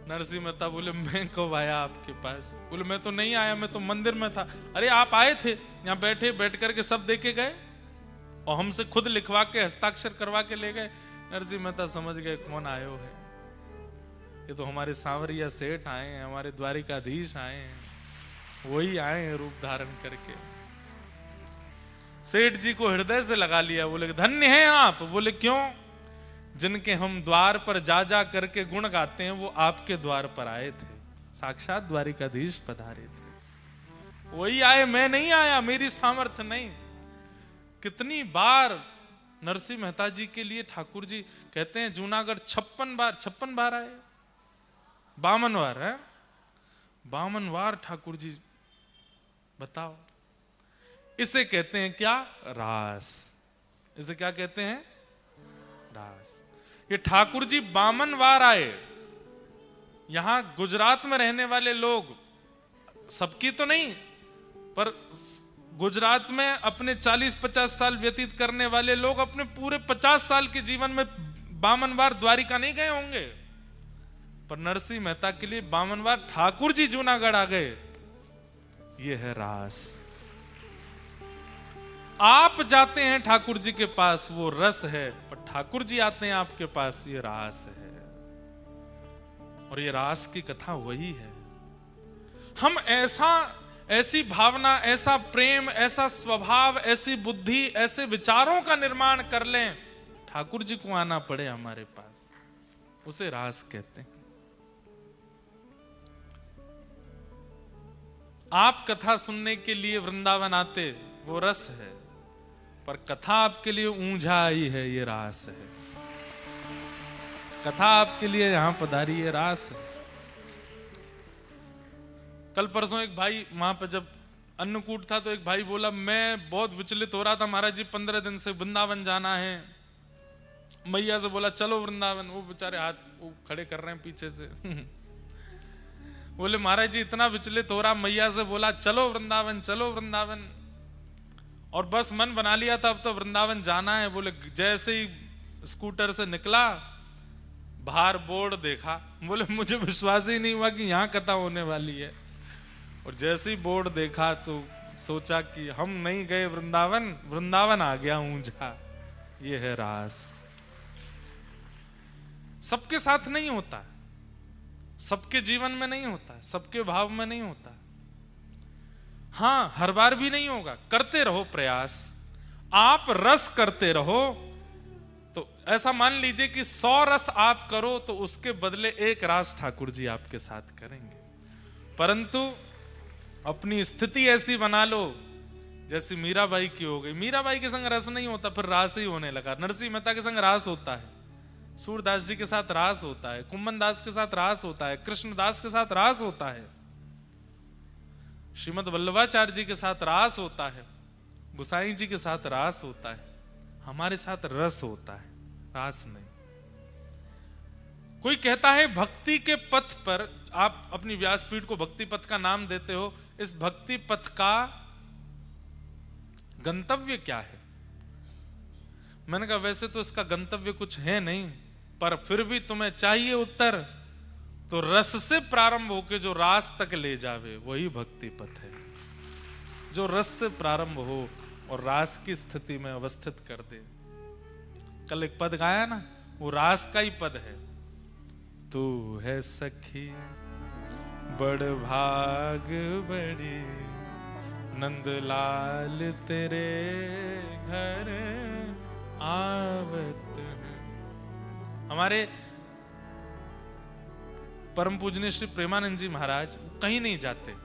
नरसिंह मेहता बोले मैं कब आया आपके पास? बोले मैं तो नहीं आया, मैं तो मंदिर में था। अरे आप आए थे, यहाँ बैठे बैठ करके सब देके गए और हमसे खुद लिखवा के हस्ताक्षर करवा के ले गए। नरसिंह मेहता समझ गए कौन आयो है। ये तो हमारे सांवरिया सेठ आए हैं, हमारे द्वारिकाधीश आए हैं, वही आए हैं रूप धारण करके। सेठ जी को हृदय से लगा लिया, बोले धन्य हैं आप। बोले क्यों? जिनके हम द्वार पर जा जा करके गुण गाते हैं वो आपके द्वार पर आए थे, साक्षात द्वारिकाधीश पधारे थे, वही आए, मैं नहीं आया, मेरी सामर्थ्य नहीं। कितनी बार नरसिंह मेहता जी के लिए ठाकुर जी कहते हैं जूनागढ़ 56 बार आए, 52 बार है, 52 बार ठाकुर जी। बताओ, इसे कहते हैं क्या? रास। इसे क्या कहते हैं? रास। ये ठाकुर जी 52 बार आए। यहां गुजरात में रहने वाले लोग, सबकी तो नहीं, पर गुजरात में अपने 40-50 साल व्यतीत करने वाले लोग अपने पूरे 50 साल के जीवन में 52 बार द्वारिका नहीं गए होंगे, पर नरसिंह मेहता के लिए 52 बार ठाकुर जी जूनागढ़ आ गए। यह है रास। आप जाते हैं ठाकुर जी के पास, वो रस है, पर ठाकुर जी आते हैं आपके पास, ये रास है। और ये रास की कथा वही है। हम ऐसी भावना, ऐसा प्रेम, ऐसा स्वभाव, ऐसी बुद्धि, ऐसे विचारों का निर्माण कर लें, ठाकुर जी को आना पड़े हमारे पास, उसे रास कहते हैं। आप कथा सुनने के लिए वृंदावन आते, वो रस है, पर कथा आपके लिए ऊंझा आई है, ये रास है। कथा आपके लिए यहां पधारी, ये रास है। कल परसों एक भाई वहां पर जब अन्नकूट था तो एक भाई बोला मैं बहुत विचलित हो रहा था महाराज जी, 15 दिन से वृंदावन जाना है। मैया से बोला चलो वृंदावन, वो बेचारे हाथ वो खड़े कर रहे हैं पीछे से बोले महाराज जी इतना विचलित हो रहा, मैया से बोला चलो वृंदावन, चलो वृंदावन, और बस मन बना लिया था अब तो वृंदावन जाना है। बोले जैसे ही स्कूटर से निकला, बाहर बोर्ड देखा, बोले मुझे विश्वास ही नहीं हुआ कि यहाँ कथा होने वाली है। और जैसे ही बोर्ड देखा तो सोचा कि हम नहीं गए वृंदावन, वृंदावन आ गया ऊंझा। ये है रास। सबके साथ नहीं होता, सबके जीवन में नहीं होता, सबके भाव में नहीं होता। हां, हर बार भी नहीं होगा। करते रहो प्रयास, आप रस करते रहो। तो ऐसा मान लीजिए कि 100 रस आप करो तो उसके बदले 1 रास ठाकुर जी आपके साथ करेंगे। परंतु अपनी स्थिति ऐसी बना लो जैसी मीराबाई की हो गई। मीराबाई के संग रस नहीं होता, फिर रास ही होने लगा। नरसिंह मेहता के संग रास होता है, सूरदास जी के साथ रास होता है, कुम्मन दास के साथ रास होता है, कृष्णदास के साथ रास होता है, श्रीमद वल्लभाचार्य जी के साथ रास होता है, गुसाई जी के साथ रास होता है। हमारे साथ रस होता है, रास नहीं। कोई कहता है भक्ति के पथ पर, आप अपनी व्यासपीठ को भक्ति पथ का नाम देते हो, इस भक्ति पथ का गंतव्य क्या है? मैंने कहा वैसे तो इसका गंतव्य कुछ है नहीं, पर फिर भी तुम्हें चाहिए उत्तर, तो रस से प्रारंभ होकर जो रास तक ले जावे वही भक्ति पथ है। जो रस से प्रारंभ हो और रास की स्थिति में अवस्थित कर दे। कल एक पद गाया ना, वो रास का ही पद है। तू है सखी बड़ भाग बड़ी, नंदलाल तेरे घर आवत है। हमारे परम पूजनीय श्री प्रेमानंद जी महाराज कहीं नहीं जाते,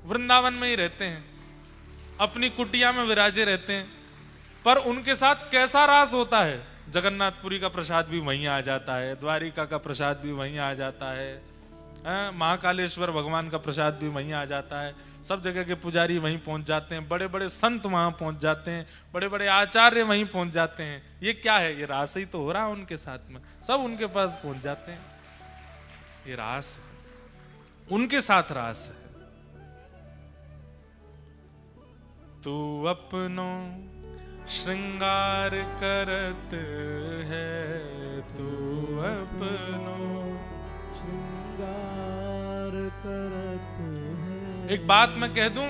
वृंदावन में ही रहते हैं, अपनी कुटिया में विराजे रहते हैं। पर उनके साथ कैसा रास होता है? जगन्नाथपुरी का प्रसाद भी वहीं आ जाता है, द्वारिका का प्रसाद भी वहीं आ जाता है, महाकालेश्वर भगवान का प्रसाद भी वहीं आ जाता है। सब जगह के पुजारी वहीं पहुंच जाते हैं, बड़े बड़े संत वहां पहुंच जाते हैं, बड़े बड़े आचार्य वहीं पहुंच जाते हैं। ये क्या है? ये रास ही तो हो रहा है उनके साथ में, सब उनके पास पहुंच जाते हैं। ये रास है, उनके साथ रास है। तू अपनो श्रृंगार करत है, तू अपनो श्रृंगार करत है। एक बात मैं कह दूं,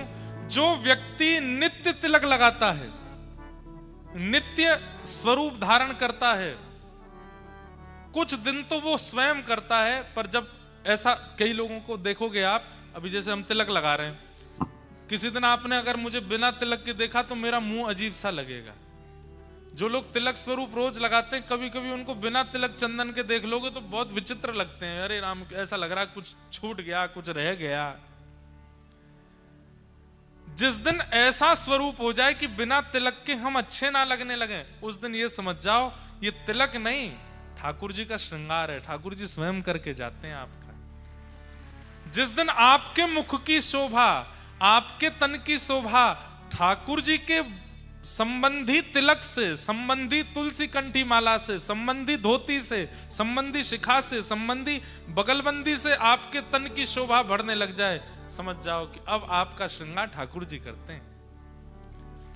जो व्यक्ति नित्य तिलक लगाता है, नित्य स्वरूप धारण करता है, कुछ दिन तो वो स्वयं करता है, पर जब ऐसा कई लोगों को देखोगे आप, अभी जैसे हम तिलक लगा रहे हैं, किसी दिन आपने अगर मुझे बिना तिलक के देखा तो मेरा मुंह अजीब सा लगेगा। जो लोग तिलक स्वरूप रोज लगाते हैं, कभी कभी उनको बिना तिलक चंदन के देख लोगे तो बहुत विचित्र लगते हैं। अरे राम, ऐसा लग रहा कुछ छूट गया, कुछ रह गया। जिस दिन ऐसा स्वरूप हो जाए कि बिना तिलक के हम अच्छे ना लगने लगे, उस दिन ये समझ जाओ ये तिलक नहीं, ठाकुर जी का श्रृंगार है। ठाकुर जी स्वयं करके जाते हैं आपका। जिस दिन आपके मुख की शोभा, आपके तन की शोभा ठाकुर जी के संबंधी तिलक से, संबंधी तुलसी कंठी माला से, संबंधी धोती से, संबंधी शिखा से, संबंधी बगलबंदी से आपके तन की शोभा बढ़ने लग जाए, समझ जाओ कि अब आपका श्रृंगार ठाकुर जी करते हैं।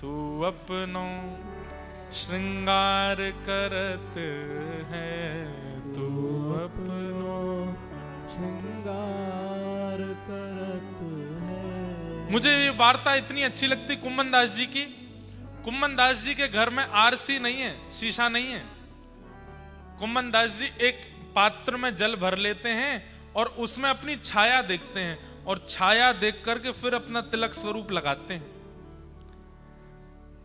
तू अपनो श्रृंगार करत है, तू अपनो श्रृंगार करत है। मुझे ये वार्ता इतनी अच्छी लगती कुम्मन दास जी की। कुम्मन दास जी के घर में आरसी नहीं है, शीशा नहीं है। कुम्मन दास जी एक पात्र में जल भर लेते हैं और उसमें अपनी छाया देखते हैं, और छाया देख करके फिर अपना तिलक स्वरूप लगाते हैं।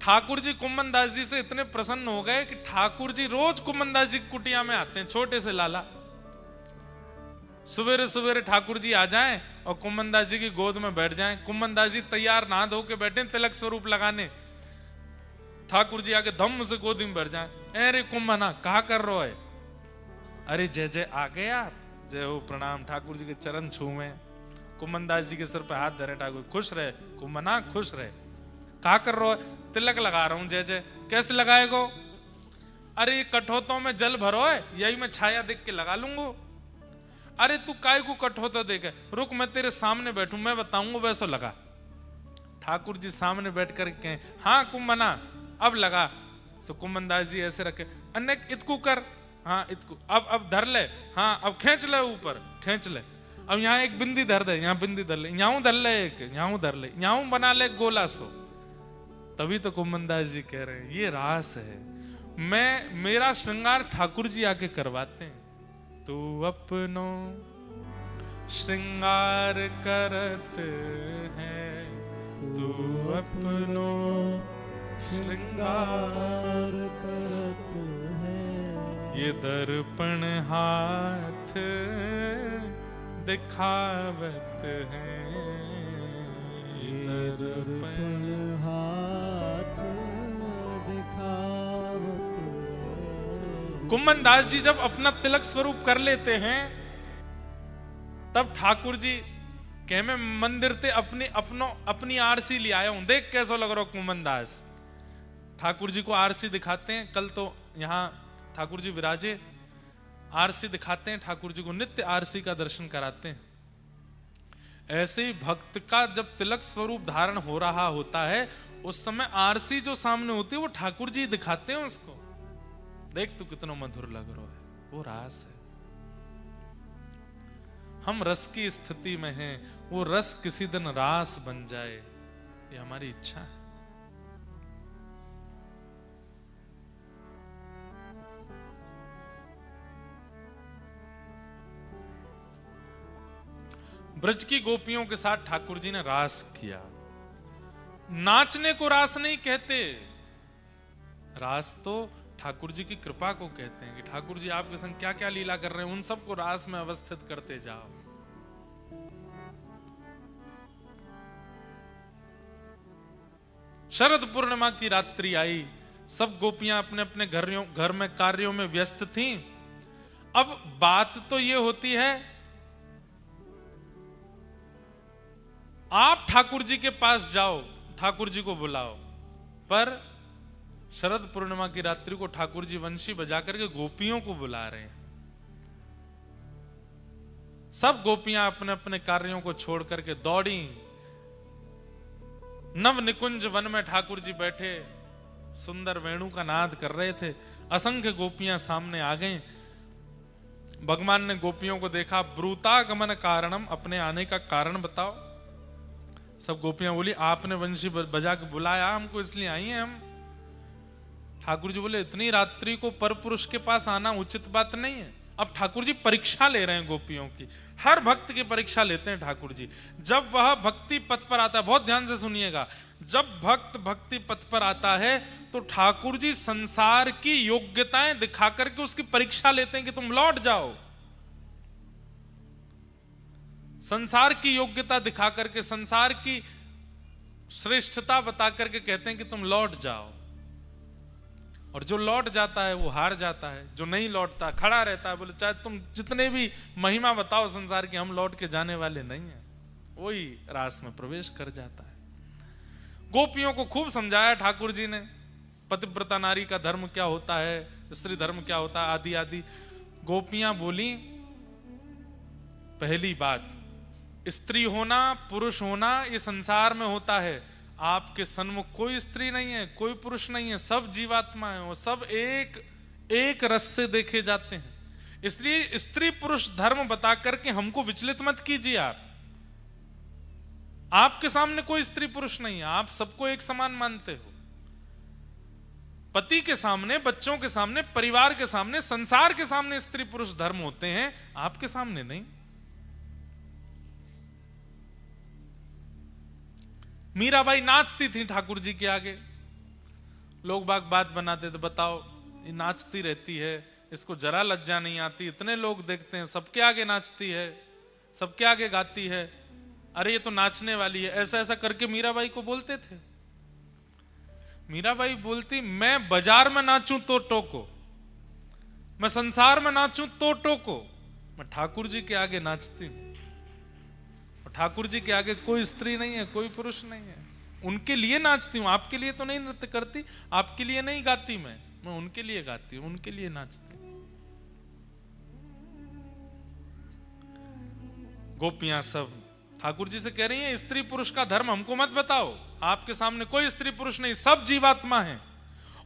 ठाकुर जी कुम्मन दास जी से इतने प्रसन्न हो गए कि ठाकुर जी रोज कुम्मन दास जी की कुटिया में आते हैं, छोटे से लाला। सवेरे सवेरे ठाकुर जी आ जाएं और कुम्मन दास जी की गोद में बैठ जाएं। कुम्मन दास जी तैयार नहा धो के बैठे तिलक स्वरूप लगाने, ठाकुर जी आके धम्म से गोदी में बैठ जाएं। अरे कुम्मना कहा कर रहे हो है? अरे जय जय आ गए आप, जय हो, प्रणाम। ठाकुर जी के चरण छूवे, कुम्मन दास जी के सिर पे हाथ धरे, ठाकुर खुश रहे, कुम्मना खुश रहे। कहा कर रहे हो? तिलक लगा रहा हूं। जय जय। कैसे लगाएगो? अरे कठोतों में जल भरो है, यही मैं छाया देख के लगा लूंगा। अरे तू काय को कठोता देखे, रुक मैं तेरे सामने बैठूं, मैं बताऊंगा वैसा लगा। ठाकुर जी सामने बैठ कर कहें, हाँ कुम्मना अब लगा। सो कुम्मन दास जी ऐसे रखे, अनेक इतकू कर, हाँ इतकू, अब धर ले, हाँ अब खींच ले, ऊपर खींच ले, अब यहाँ एक बिंदी धर दे, यहाँ बिंदी धर ले, यहाँ धर ले, एक यहाँ धर ले, यहाँ बना ले गोला। सो तभी तो कुम्मन दास जी कह रहे हैं ये रास है, मेरा श्रृंगार ठाकुर जी आके करवाते हैं। तू अपनो श्रृंगार करत है, तू अपनो श्रृंगार करत है। ये दर्पण हाथ दिखावत है, ये दर्पण हाथ दिखावत है। कुम्मन दास जी जब अपना तिलक स्वरूप कर लेते हैं, तब ठाकुर जी कह मैं मंदिर ते अपनी आरसी ले आया हूं, देख कैसा लग रहा कुम्मन दास। ठाकुर जी को आरसी दिखाते हैं। कल तो यहाँ ठाकुर जी विराजे, आरसी दिखाते हैं, ठाकुर जी को नित्य आरसी का दर्शन कराते हैं। ऐसे ही भक्त का जब तिलक स्वरूप धारण हो रहा होता है, उस समय आरसी जो सामने होती है वो ठाकुर जी दिखाते हैं उसको। देख तू कितना मधुर लग रहा है, वो रास है। हम रस की स्थिति में हैं, वो रस किसी दिन रास बन जाए, ये हमारी इच्छा है। ब्रज की गोपियों के साथ ठाकुर जी ने रास किया। नाचने को रास नहीं कहते, रास तो ठाकुर जी की कृपा को कहते हैं कि ठाकुर जी आपके संग क्या क्या लीला कर रहे हैं, उन सबको रास में अवस्थित करते जाओ। शरद पूर्णिमा की रात्रि आई, सब गोपियां अपने अपने घर में कार्यों में व्यस्त थीं। अब बात तो ये होती है, आप ठाकुर जी के पास जाओ, ठाकुर जी को बुलाओ, पर शरद पूर्णिमा की रात्रि को ठाकुर जी वंशी बजा करके गोपियों को बुला रहे हैं। सब गोपियां अपने अपने कार्यों को छोड़ करके दौड़ी। नव निकुंज वन में ठाकुर जी बैठे सुंदर वेणु का नाद कर रहे थे। असंख्य गोपियां सामने आ गईं। भगवान ने गोपियों को देखा, ब्रूतागमन कारणम, अपने आने का कारण बताओ। सब गोपियां बोली आपने वंशी बजा के बुलाया हमको, इसलिए आई हैं हम। ठाकुर जी बोले इतनी रात्रि को पर पुरुष के पास आना उचित बात नहीं है, अब ठाकुर जी परीक्षा ले रहे हैं गोपियों की, हर भक्त की परीक्षा लेते हैं ठाकुर जी। जब वह भक्ति पथ पर आता है, बहुत ध्यान से सुनिएगा, जब भक्त भक्ति पथ पर आता है तो ठाकुर जी संसार की योग्यताएं दिखा करके उसकी परीक्षा लेते हैं कि तुम लौट जाओ। संसार की योग्यता दिखा करके, संसार की श्रेष्ठता बता करके कहते हैं कि तुम लौट जाओ। और जो लौट जाता है वो हार जाता है, जो नहीं लौटता खड़ा रहता है, बोले चाहे तुम जितने भी महिमा बताओ संसार की, हम लौट के जाने वाले नहीं हैं, वही रास में प्रवेश कर जाता है। गोपियों को खूब समझाया ठाकुर जी ने, पतिव्रता नारी का धर्म क्या होता है, स्त्री धर्म क्या होता है, आदि आदि। गोपियां बोली, पहली बात, स्त्री होना पुरुष होना ये संसार में होता है, आपके सन्मुख कोई स्त्री नहीं है, कोई पुरुष नहीं है, सब जीवात्मा है, वो सब एक रस से देखे जाते हैं। इसलिए स्त्री पुरुष धर्म बता करके हमको विचलित मत कीजिए। आपके सामने कोई स्त्री पुरुष नहीं है, आप सबको एक समान मानते हो। पति के सामने, बच्चों के सामने, परिवार के सामने, संसार के सामने स्त्री पुरुष धर्म होते हैं, आपके सामने नहीं। मीराबाई नाचती थी ठाकुर जी के आगे, लोग बाग बात बनाते थे, बताओ ये नाचती रहती है, इसको जरा लज्जा नहीं आती, इतने लोग देखते हैं, सबके आगे नाचती है, सबके आगे गाती है, अरे ये तो नाचने वाली है, ऐसा ऐसा करके मीराबाई को बोलते थे। मीराबाई बोलती, मैं बाजार में नाचूं तो टोको, मैं संसार में नाचूं तो टोको, मैं ठाकुर जी के आगे नाचती हूं। ठाकुर जी के आगे कोई स्त्री नहीं है, कोई पुरुष नहीं है, उनके लिए नाचती हूं, आपके लिए तो नहीं नृत्य करती, आपके लिए नहीं गाती, मैं उनके लिए गाती हूं, उनके लिए नाचती हूं। गोपियां सब ठाकुर जी से कह रही हैं, स्त्री पुरुष का धर्म हमको मत बताओ, आपके सामने कोई स्त्री पुरुष नहीं, सब जीवात्मा है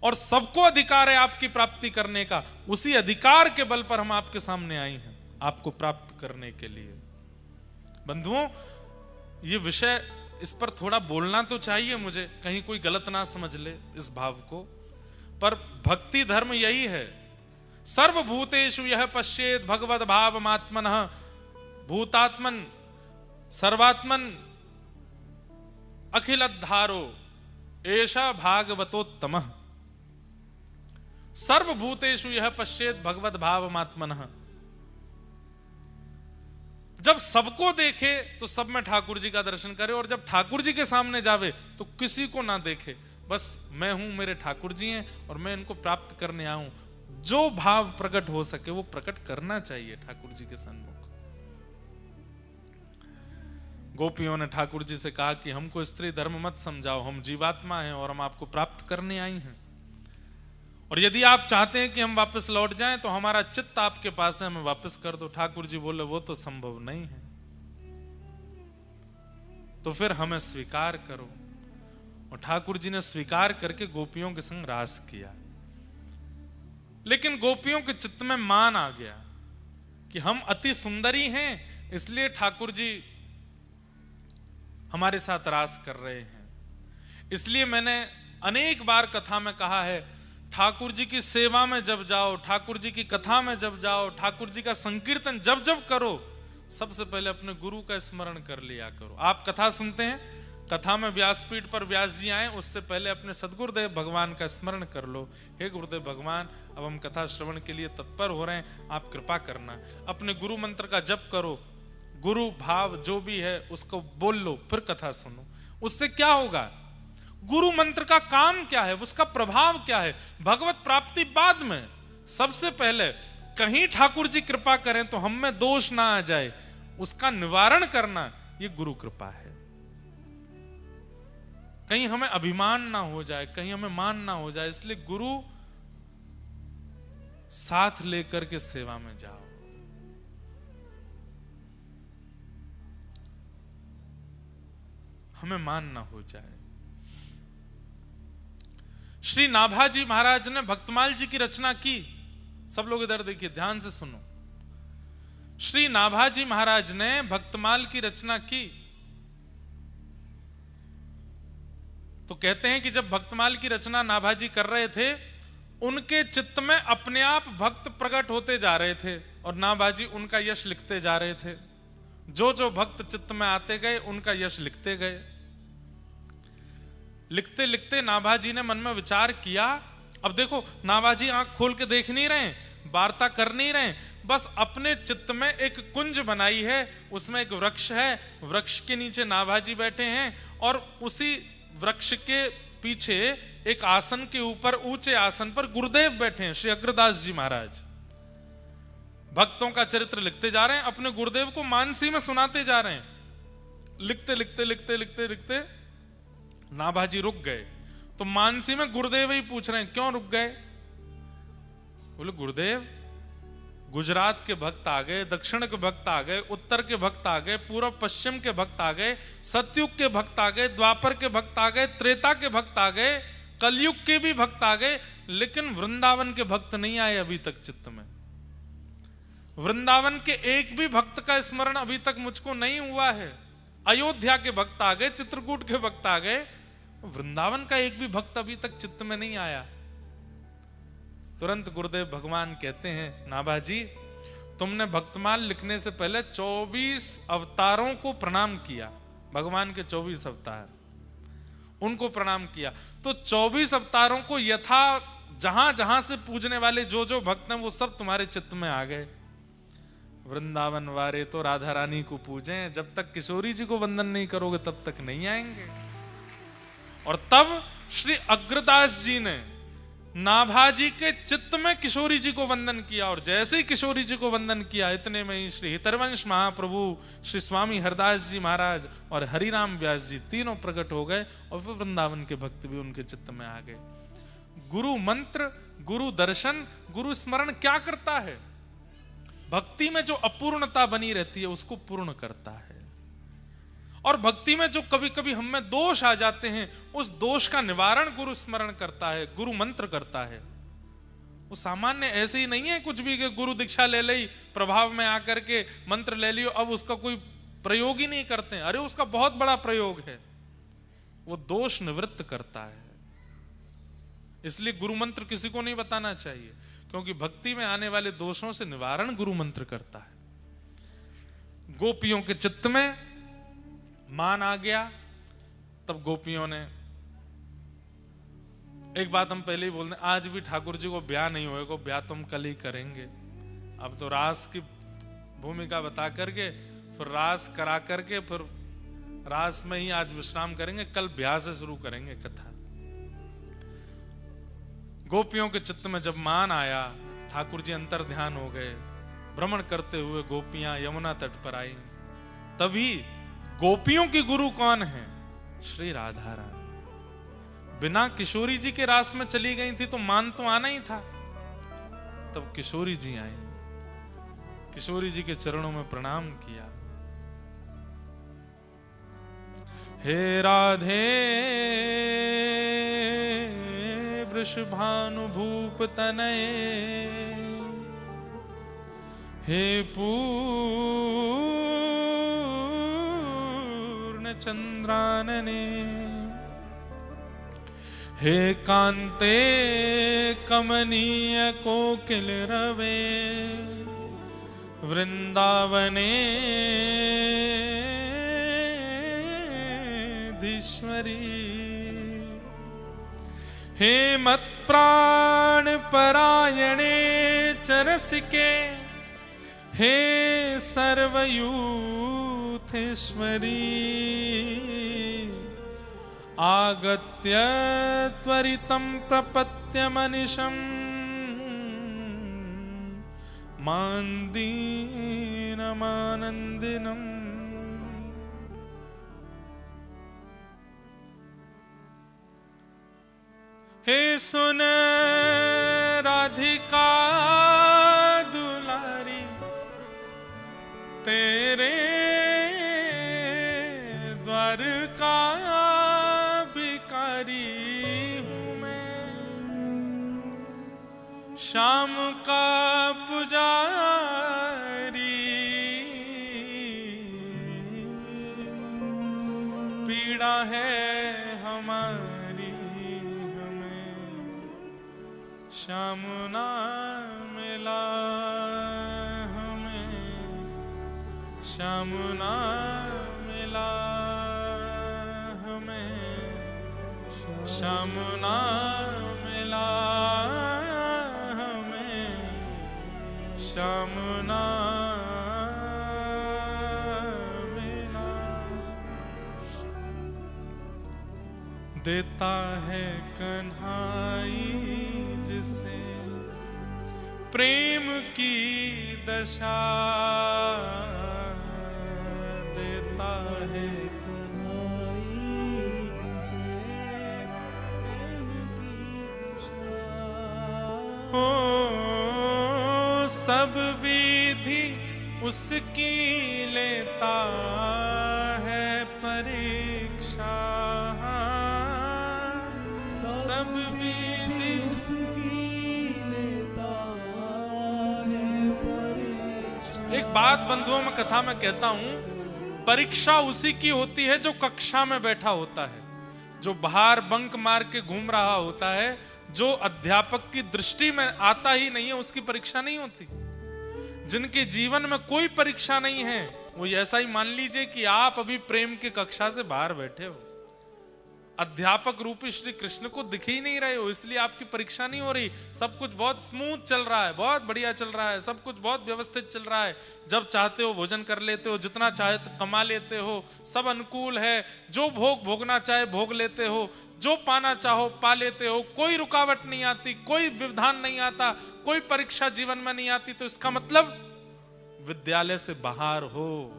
और सबको अधिकार है आपकी प्राप्ति करने का, उसी अधिकार के बल पर हम आपके सामने आई हैं, आपको प्राप्त करने के लिए। बंधुओं, ये विषय, इस पर थोड़ा बोलना तो चाहिए मुझे, कहीं कोई गलत ना समझ ले इस भाव को, पर भक्ति धर्म यही है, सर्वभूतेषु यह पश्येत भगवद भावमात्मनः भूतात्मन सर्वात्मन अखिलद्धारो एषा भागवतोत्तमः। सर्वभूतेषु यह पश्येत भगवद भावमात्मनः। जब सबको देखे तो सब में ठाकुर जी का दर्शन करे, और जब ठाकुर जी के सामने जावे तो किसी को ना देखे, बस मैं हूं, मेरे ठाकुर जी हैं और मैं इनको प्राप्त करने आऊं। जो भाव प्रकट हो सके वो प्रकट करना चाहिए ठाकुर जी के सन्मुख। गोपियों ने ठाकुर जी से कहा कि हमको स्त्री धर्म मत समझाओ, हम जीवात्मा हैं और हम आपको प्राप्त करने आई हैं, और यदि आप चाहते हैं कि हम वापस लौट जाएं तो हमारा चित्त आपके पास है, हमें वापस कर दो। ठाकुर जी बोले, वो तो संभव नहीं है, तो फिर हमें स्वीकार करो। और ठाकुर जी ने स्वीकार करके गोपियों के संग रास किया। लेकिन गोपियों के चित्त में मान आ गया कि हम अति सुंदरी हैं, इसलिए ठाकुर जी हमारे साथ रास कर रहे हैं। इसलिए मैंने अनेक बार कथा में कहा है, ठाकुर जी की सेवा में जब जाओ, ठाकुर जी की कथा में जब जाओ, ठाकुर जी का संकीर्तन जब जब करो, सबसे पहले अपने गुरु का स्मरण कर लिया करो। आप कथा सुनते हैं, कथा में व्यासपीठ पर व्यास जी आए, उससे पहले अपने सदगुरुदेव भगवान का स्मरण कर लो। हे गुरुदेव भगवान, अब हम कथा श्रवण के लिए तत्पर हो रहे हैं, आप कृपा करना। अपने गुरु मंत्र का जप करो, गुरु भाव जो भी है उसको बोल लो, फिर कथा सुनो। उससे क्या होगा? गुरु मंत्र का काम क्या है, उसका प्रभाव क्या है? भगवत प्राप्ति बाद में, सबसे पहले कहीं ठाकुर जी कृपा करें तो हम में दोष ना आ जाए, उसका निवारण करना ये गुरु कृपा है। कहीं हमें अभिमान ना हो जाए, कहीं हमें मान ना हो जाए, इसलिए गुरु साथ लेकर के सेवा में जाओ। हमें मान ना हो जाए। श्री नाभाजी महाराज ने भक्तमाल जी की रचना की। सब लोग इधर देखिए, ध्यान से सुनो। श्री नाभाजी महाराज ने भक्तमाल की रचना की। तो कहते हैं कि जब भक्तमाल की रचना नाभाजी कर रहे थे, उनके चित्त में अपने आप भक्त प्रकट होते जा रहे थे और नाभाजी उनका यश लिखते जा रहे थे। जो जो भक्त चित्त में आते गए उनका यश लिखते गए। लिखते लिखते नाभाजी ने मन में विचार किया। अब देखो, नाभाजी आंख खोल के देख नहीं रहे, वार्ता कर नहीं रहे, बस अपने चित्त में एक कुंज बनाई है, उसमें एक वृक्ष है, वृक्ष के नीचे नाभाजी बैठे हैं और उसी वृक्ष के पीछे एक आसन के ऊपर, ऊंचे आसन पर गुरुदेव बैठे हैं, श्री अग्रदास जी महाराज। भक्तों का चरित्र लिखते जा रहे हैं, अपने गुरुदेव को मानसी में सुनाते जा रहे हैं। लिखते लिखते लिखते लिखते लिखते नाभाजी रुक गए। तो मानसी में गुरुदेव ही पूछ रहे हैं, क्यों रुक गए? बोले, गुरुदेव, गुजरात के भक्त आ गए, दक्षिण के भक्त आ गए, उत्तर के भक्त आ गए, पूर्व पश्चिम के भक्त आ गए, सतयुग के भक्त आ गए, द्वापर के भक्त आ गए, त्रेता के भक्त आ गए, कलयुग के भी भक्त आ गए, लेकिन वृंदावन के भक्त नहीं आए अभी तक चित्त में। वृंदावन के एक भी भक्त का स्मरण अभी तक मुझको नहीं हुआ है। अयोध्या के भक्त आ गए, चित्रकूट के भक्त आ गए, वृंदावन का एक भी भक्त अभी तक चित्त में नहीं आया। तुरंत गुरुदेव भगवान कहते हैं, नाभाजी, तुमने भक्तमाल लिखने से पहले 24 अवतारों को प्रणाम किया, भगवान के 24 अवतार, उनको प्रणाम किया। तो 24 अवतारों को यथा जहां जहां से पूजने वाले जो जो भक्त हैं वो सब तुम्हारे चित्त में आ गए। वृंदावन वारे तो राधा रानी को पूजें, जब तक किशोरी जी को वंदन नहीं करोगे तब तक नहीं आएंगे। और तब श्री अग्रदास जी ने नाभाजी के चित्त में किशोरी जी को वंदन किया, और जैसे ही किशोरी जी को वंदन किया, इतने में ही श्री हितरवंश महाप्रभु, श्री स्वामी हरदास जी महाराज और हरिराम व्यास जी तीनों प्रकट हो गए, और फिर वृंदावन के भक्त भी उनके चित्त में आ गए। गुरु मंत्र, गुरु दर्शन, गुरु स्मरण क्या करता है? भक्ति में जो अपूर्णता बनी रहती है उसको पूर्ण करता है। और भक्ति में जो कभी कभी हम में दोष आ जाते हैं, उस दोष का निवारण गुरु स्मरण करता है, गुरु मंत्र करता है। वो सामान्य ऐसे ही नहीं है कुछ भी कि गुरु दीक्षा ले ली, प्रभाव में आकर के मंत्र ले लियो, अब उसका कोई प्रयोग ही नहीं करते हैं। अरे उसका बहुत बड़ा प्रयोग है, वो दोष निवृत्त करता है। इसलिए गुरु मंत्र किसी को नहीं बताना चाहिए, क्योंकि भक्ति में आने वाले दोषों से निवारण गुरु मंत्र करता है। गोपियों के चित्त में मान आ गया, तब गोपियों ने, एक बात हम पहले ही बोल दें, आज भी ठाकुर जी को ब्याह नहीं होएगा, ब्याह तुम कल ही करेंगे। अब तो रास की भूमिका बता करके, फिर रास करा करके, फिर रास में ही आज विश्राम करेंगे, कल ब्याह से शुरू करेंगे कथा। गोपियों के चित्त में जब मान आया, ठाकुर जी अंतर ध्यान हो गए, भ्रमण करते हुए गोपियां यमुना तट पर आई। तभी गोपियों की गुरु कौन है? श्री राधा रानी। बिना किशोरी जी के रास में चली गई थी तो मान तो आना ही था। तब किशोरी जी आई, किशोरी जी के चरणों में प्रणाम किया। हे राधे वृषभानुभूप तनये, हे पूर्ण चंद्रानने, हे कांते कमनीय कोकिल रवे, वृंदावने धीश्वरी, हे मत प्राण परायणे चरसिके, हे सर्वयूथेश्वरी, आगत्य त्वरितं प्रपत्य मनिषं, मान्दीनमानन्दिनम्। हे सुन राधिका दुलारी, तेरे द्वार का भिखारी हूँ मैं, शाम का पुजारी, पीड़ा है हमारी, श्याम ना मिला श्याम ना मिला हमें, श्याम ना मिला हमें, श्याम ना मिला। देता है कन्हाई जिसे प्रेम की दशा, देता है कन्हाई जिसे प्रेम की दशा। हो सब विधि उसकी लेता है परीक्षा, सब विधि उसकी लेता है परीक्षा। एक बात बंधुओं में कथा में कहता हूं, परीक्षा उसी की होती है जो कक्षा में बैठा होता है, जो बाहर बंक मार के घूम रहा होता है, जो अध्यापक की दृष्टि में आता ही नहीं है, उसकी परीक्षा नहीं होती। जिनके जीवन में कोई परीक्षा नहीं है, वो ऐसा ही मान लीजिए कि आप अभी प्रेम की कक्षा से बाहर बैठे हो, अध्यापक रूपी श्री कृष्ण को दिख ही नहीं रहे हो, इसलिए आपकी परीक्षा नहीं हो रही। सब कुछ बहुत स्मूथ चल रहा है, बहुत बढ़िया चल रहा है, सब कुछ बहुत व्यवस्थित चल रहा है। जब चाहते हो भोजन कर लेते हो, जितना चाहे तो कमा लेते हो, सब अनुकूल है, जो भोग भोगना चाहे भोग लेते हो, जो पाना चाहो पा लेते हो, कोई रुकावट नहीं आती, कोई व्यवधान नहीं आता, कोई परीक्षा जीवन में नहीं आती। तो इसका मतलब विद्यालय से बाहर हो।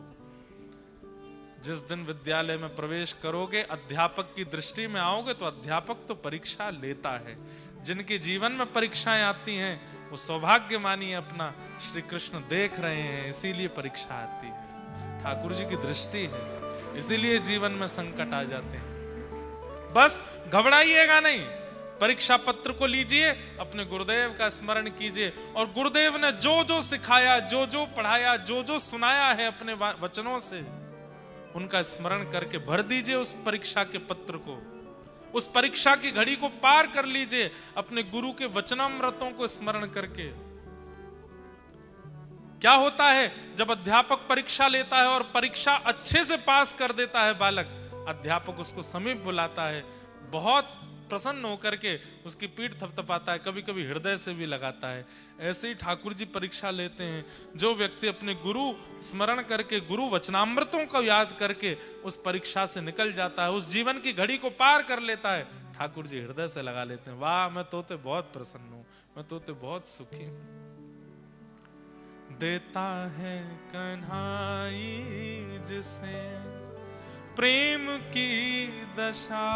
जिस दिन विद्यालय में प्रवेश करोगे, अध्यापक की दृष्टि में आओगे, तो अध्यापक तो परीक्षा लेता है। जिनके जीवन में परीक्षाएं आती हैं, वो सौभाग्य मानिए अपना, श्री कृष्ण देख रहे हैं, इसीलिए परीक्षा आती है। ठाकुर जी की दृष्टि है, इसीलिए जीवन में संकट आ जाते हैं। बस घबराइएगा नहीं, परीक्षा पत्र को लीजिए, अपने गुरुदेव का स्मरण कीजिए, और गुरुदेव ने जो जो सिखाया, जो जो पढ़ाया, जो जो सुनाया है अपने वचनों से, उनका स्मरण करके भर दीजिए उस परीक्षा के पत्र को। उस परीक्षा की घड़ी को पार कर लीजिए अपने गुरु के वचनामृतों को स्मरण करके। क्या होता है जब अध्यापक परीक्षा लेता है और परीक्षा अच्छे से पास कर देता है बालक, अध्यापक उसको समीप बुलाता है, बहुत प्रसन्न होकर के उसकी पीठ थपथपाता है, कभी कभी हृदय से भी लगाता है। ऐसे ही ठाकुर जी परीक्षा लेते हैं। जो व्यक्ति अपने गुरु स्मरण करके, गुरु वचनामृतों को याद करके उस परीक्षा से निकल जाता है, उस जीवन की घड़ी को पार कर लेता है, ठाकुर जी हृदय से लगा लेते हैं, वाह मैं तोते बहुत प्रसन्न हूं, मैं तोते बहुत सुखी हूं। देता है कन्हाई जिसे प्रेम की दशा,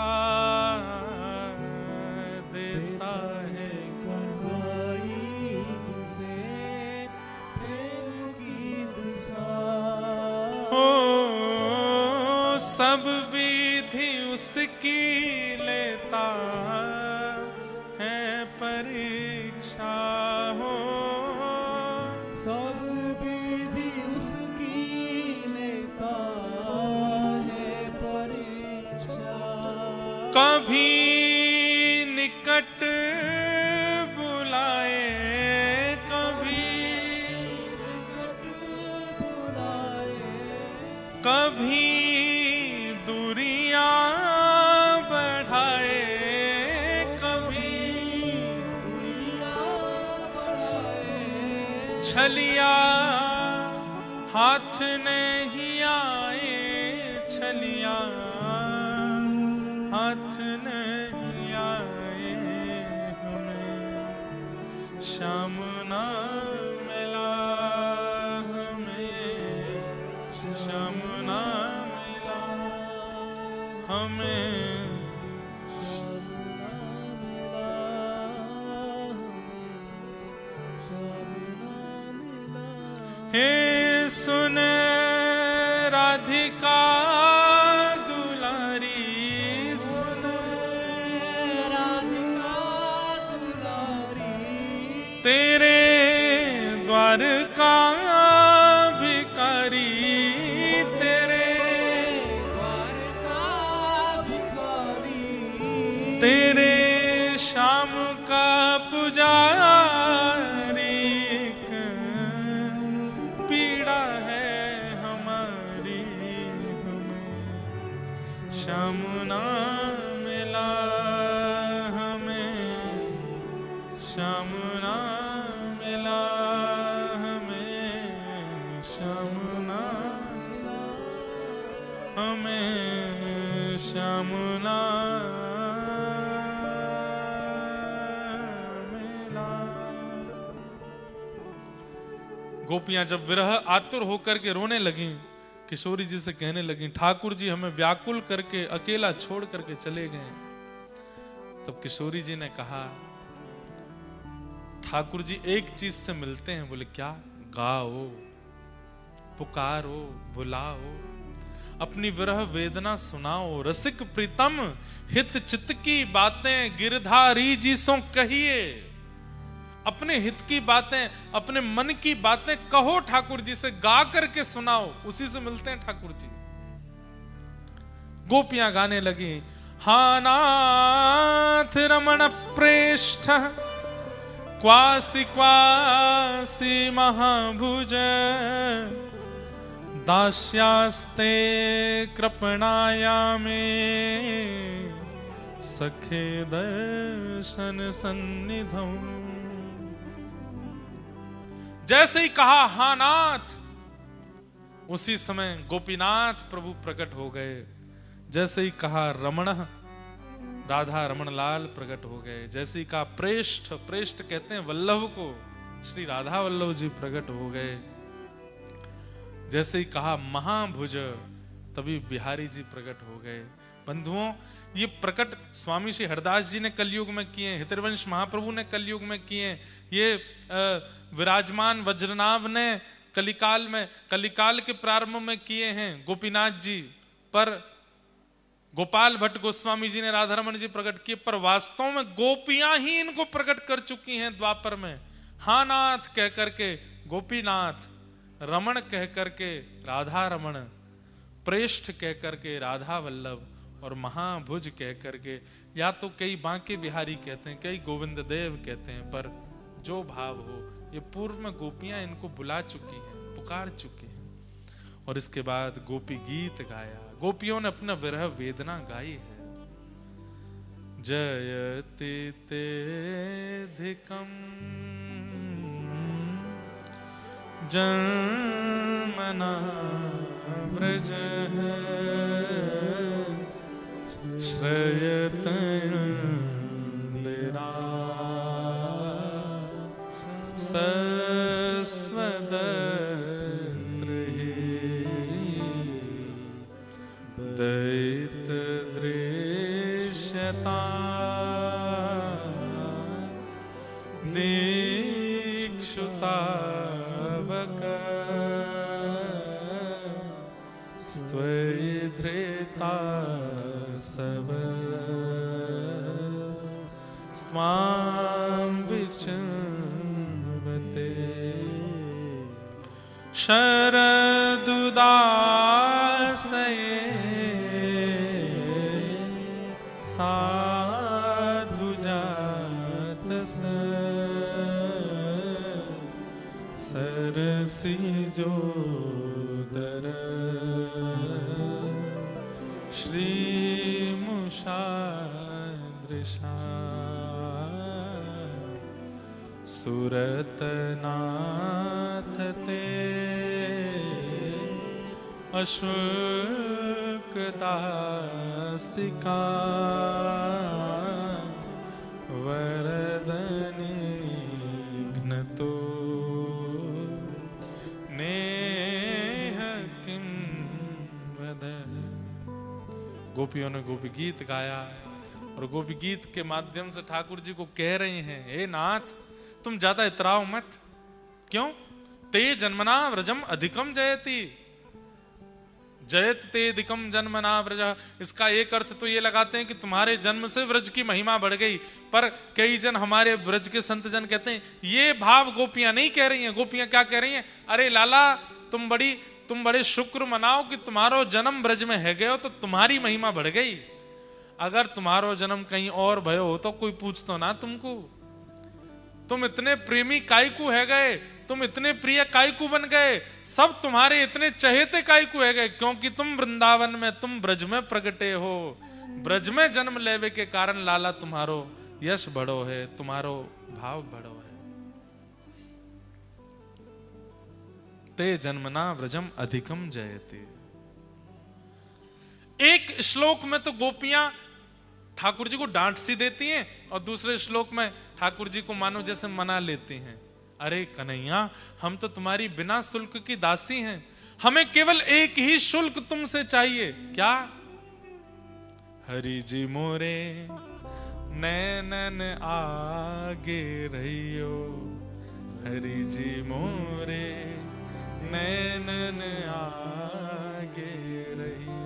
देता है कन्हाई जिसे प्रेम की दशा। हो सब विधि उसकी लेता है परीक्षा, हो सब विधि उसकी लेता है परीक्षा। कभी निकट बुलाए, कभी बुलाए, कभी दूरियां बढ़ाए, कभी छलिया हाथ नहीं आए, छलिया हाथ नहीं आए हमें, श्याम ना मिला हमें, श्याम ना मिला हमें। हे सुन राधिका दुलारी, सुन राधिका दुलारी, तेरे द्वार का भिखारी, तेरे द्वार का भिखारी, तेरे श्याम का पुजारी, पीड़ा है हमारी। गोपियां जब विरह आतुर होकर के रोने लगी, किशोरी जी से कहने लगी, ठाकुर जी हमें व्याकुल करके अकेला छोड़ करके चले गए। तब किशोरी जी ने कहा, ठाकुर जी एक चीज से मिलते हैं। बोले क्या? गाओ, पुकारो, बुलाओ, अपनी विरह वेदना सुनाओ, रसिक प्रीतम हित चित्त की बातें गिरधारी जी सो कहिए। अपने हित की बातें, अपने मन की बातें कहो ठाकुर जी से, गा करके सुनाओ, उसी से मिलते हैं ठाकुर जी। गोपियां गाने लगी, हा नाथ रमण प्रेष्ठ क्वासी क्वासी महाभुज दास्यास्ते कृपणाया में सखे दर्शन सन्निधौ। जैसे ही कहा हा नाथ, उसी समय गोपीनाथ प्रभु प्रकट हो गए। जैसे ही कहा रमण, राधा रमण लाल प्रकट हो गए। जैसे ही कहा प्रेष्ठ, प्रेष्ठ कहते हैं वल्लभ को, श्री राधा वल्लभ जी प्रकट हो गए। जैसे ही कहा महाभुज, तभी बिहारी जी प्रकट हो गए। बंधुओं, ये प्रकट स्वामी श्री हरदास जी ने कलयुग में किए, हितरवंश महाप्रभु ने कलयुग में किए, ये विराजमान वज्रनाभ ने कलिकाल में, कलिकाल के प्रारंभ में किए हैं गोपीनाथ जी। पर गोपाल भट्ट गोस्वामी जी ने राधा रमण जी प्रकट किए, पर वास्तव में गोपियां ही इनको प्रकट कर चुकी हैं द्वापर में। हा नाथ कह करके गोपीनाथ, रमण कह करके राधा रमण, प्रेष्ठ कह करके राधा वल्लभ, और महाभुज कह करके, या तो कई बांके बिहारी कहते हैं, कई गोविंद देव कहते हैं, पर जो भाव हो, ये पूर्व में गोपियां इनको बुला चुकी हैं, पुकार चुकी हैं। और इसके बाद गोपी गीत गाया, गोपियों ने अपना विरह वेदना गाई है। जयति तेधिकम जन्मना व्रज श्रयत सस्वदत्र दैत दृश्यता दीक्षुता स्त्वधृता सब स्वां विचिन्वते शरदुदासये साधु जात सरसी जोदर श्रीमुषादृशा सुरतनाथ ते अशुल्कदासिका वरदनिघ्नतो नेह किं वद। गोपियों ने गोपी गीत गाया, और गोपी गीत के माध्यम से ठाकुर जी को कह रहे हैं, हे नाथ तुम ज्यादा इतराओ मत। क्यों? ते जन्मना व्रजम अधिकम जयति, जयत ते अधिकम जन्मना व्रज। इसका एक अर्थ तो ये लगाते हैं कि तुम्हारे जन्म से व्रज की महिमा बढ़ गई, पर कई जन हमारे व्रज के संत जन कहते हैं ये भाव गोपियां नहीं कह रही हैं। गोपियां क्या कह रही हैं? अरे लाला तुम बड़े शुक्र मनाओ कि तुम्हारो जन्म ब्रज में है गयो तो तुम्हारी महिमा बढ़ गई। अगर तुम्हारो जन्म कहीं और भयो हो तो कोई पूछतो ना तुमको। तुम इतने प्रेमी कायकू है गए, तुम इतने प्रिय कायकू बन गए, सब तुम्हारे इतने चहेते कायकू है गए, क्योंकि तुम वृंदावन में, तुम ब्रज में प्रगटे हो। ब्रज में जन्म लेवे के कारण लाला तुम्हारो यश बढ़ो है, तुम्हारो भाव बढ़ो है। ते जन्मना व्रजम अधिकम जयते। एक श्लोक में तो गोपियां ठाकुर जी को डांट सी देती हैं, और दूसरे श्लोक में ठाकुर जी को मानो जैसे मना लेती हैं। अरे कन्हैया, हम तो तुम्हारी बिना शुल्क की दासी हैं, हमें केवल एक ही शुल्क तुमसे चाहिए। क्या? हरि जी मोरे नैनन आगे रहियो, हरि जी मोरे नैनन आगे रहियो।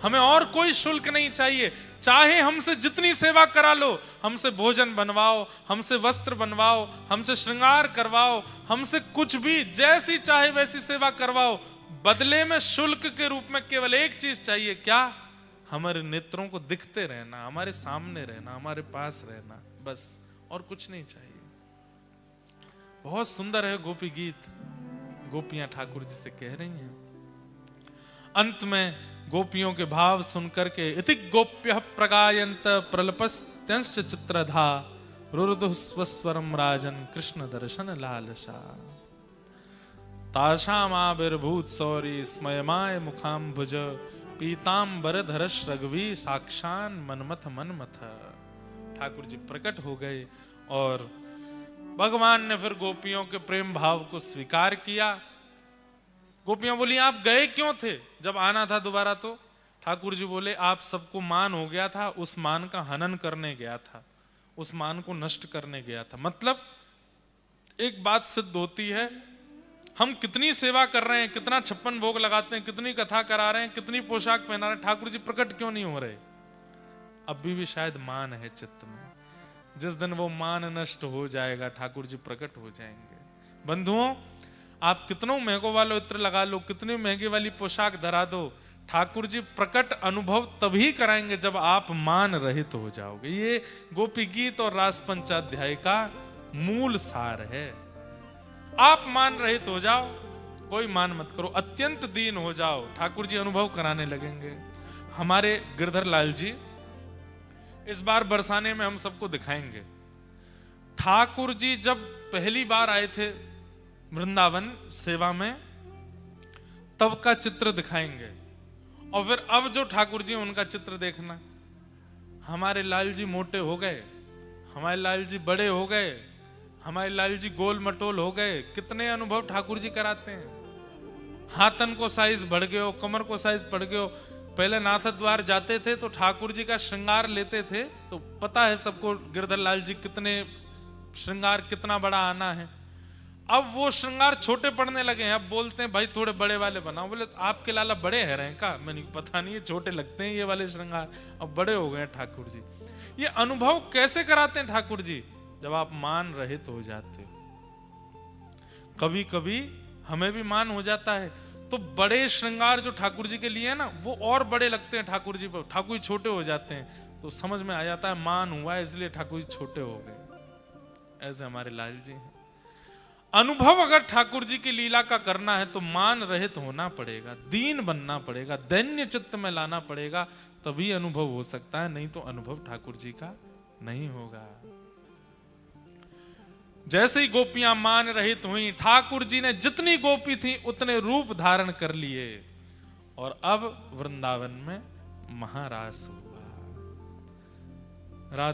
हमें और कोई शुल्क नहीं चाहिए, चाहे हमसे जितनी सेवा करा लो, हमसे भोजन बनवाओ, हमसे वस्त्र बनवाओ, हमसे श्रृंगार करवाओ, हमसे कुछ भी जैसी चाहे वैसी सेवा करवाओ, बदले में शुल्क के रूप में केवल एक चीज चाहिए। क्या? हमारे नेत्रों को दिखते रहना, हमारे सामने रहना, हमारे पास रहना, बस, और कुछ नहीं चाहिए। बहुत सुंदर है गोपी गीत, गोपियां ठाकुर जी से कह रही हैं। अंत में गोपियों के भाव सुनकर के इति गोप्य प्रगायंत प्रलपस्त्यंश्च चित्रधा रुरुदुः स्वस्वरम राजन कृष्ण दर्शन लालसा ताशामाविर्भूत सौरी स्मयमाय मुखाम्भुज पीतांबर धरश रघुवी साक्षान मनमथ मनमथ। ठाकुर जी प्रकट हो गए और भगवान ने फिर गोपियों के प्रेम भाव को स्वीकार किया। गोपियां बोली, आप गए क्यों थे जब आना था दोबारा? तो ठाकुर जी बोले, आप सबको मान हो गया था, उस मान का हनन करने गया था, उस मान को नष्ट करने गया था। मतलब एक बात सिद्ध होती है, हम कितनी सेवा कर रहे हैं, कितना 56 भोग लगाते हैं, कितनी कथा करा रहे हैं, कितनी पोशाक पहना रहे हैं, ठाकुर जी प्रकट क्यों नहीं हो रहे? अभी भी शायद मान है चित्त में। जिस दिन वो मान नष्ट हो जाएगा, ठाकुर जी प्रकट हो जाएंगे। बंधुओं, आप कितनों महंगो वाले इत्र लगा लो, कितनी महंगी वाली पोशाक धरा दो, ठाकुर जी प्रकट अनुभव तभी कराएंगे जब आप मान रहित हो जाओगे। ये गोपी गीत और रास पंचाध्याय का मूल सार है। आप मान रहित हो जाओ, कोई मान मत करो, अत्यंत दीन हो जाओ, ठाकुर जी अनुभव कराने लगेंगे। हमारे गिरधर लाल जी इस बार बरसाने में हम सबको दिखाएंगे। ठाकुर जी जब पहली बार आए थे वृंदावन सेवा में, तब का चित्र दिखाएंगे, और फिर अब जो ठाकुर जी उनका चित्र देखना। हमारे लाल जी मोटे हो गए, हमारे लाल जी बड़े हो गए, हमारे लाल जी गोल मटोल हो गए। कितने अनुभव ठाकुर जी कराते हैं। हाथन को साइज बढ़ गयो, कमर को साइज बढ़ गयो। पहले नाथ द्वार जाते थे तो ठाकुर जी का श्रृंगार लेते थे, तो पता है सबको गिरधर लाल जी कितने श्रृंगार कितना बड़ा आना है। अब वो श्रृंगार छोटे पड़ने लगे हैं, अब बोलते हैं भाई थोड़े बड़े वाले बनाओ। बोले आपके लाला बड़े है रहे का? मैंने पता नहीं, ये छोटे लगते हैं ये वाले श्रृंगार, अब बड़े हो गए ठाकुर जी। ये अनुभव कैसे कराते हैं ठाकुर जी? जब आप मान रहित हो जाते हो। कभी कभी हमें भी मान हो जाता है, तो बड़े श्रृंगार जो ठाकुर जी के लिए है ना, वो और बड़े लगते हैं ठाकुर जी पर, ठाकुर जी छोटे हो जाते हैं, तो समझ में आ जाता है मान हुआ है इसलिए ठाकुर जी छोटे हो गए। ऐसे हमारे लाल जी हैं। अनुभव अगर ठाकुर जी की लीला का करना है तो मान रहित होना पड़ेगा, दीन बनना पड़ेगा, दैन्य चित्त में लाना पड़ेगा, तभी अनुभव हो सकता है, नहीं तो अनुभव ठाकुर जी का नहीं होगा। जैसे ही गोपियां मान रहित हुई, ठाकुर जी ने जितनी गोपी थी उतने रूप धारण कर लिए, और अब वृंदावन में महारास हुआ।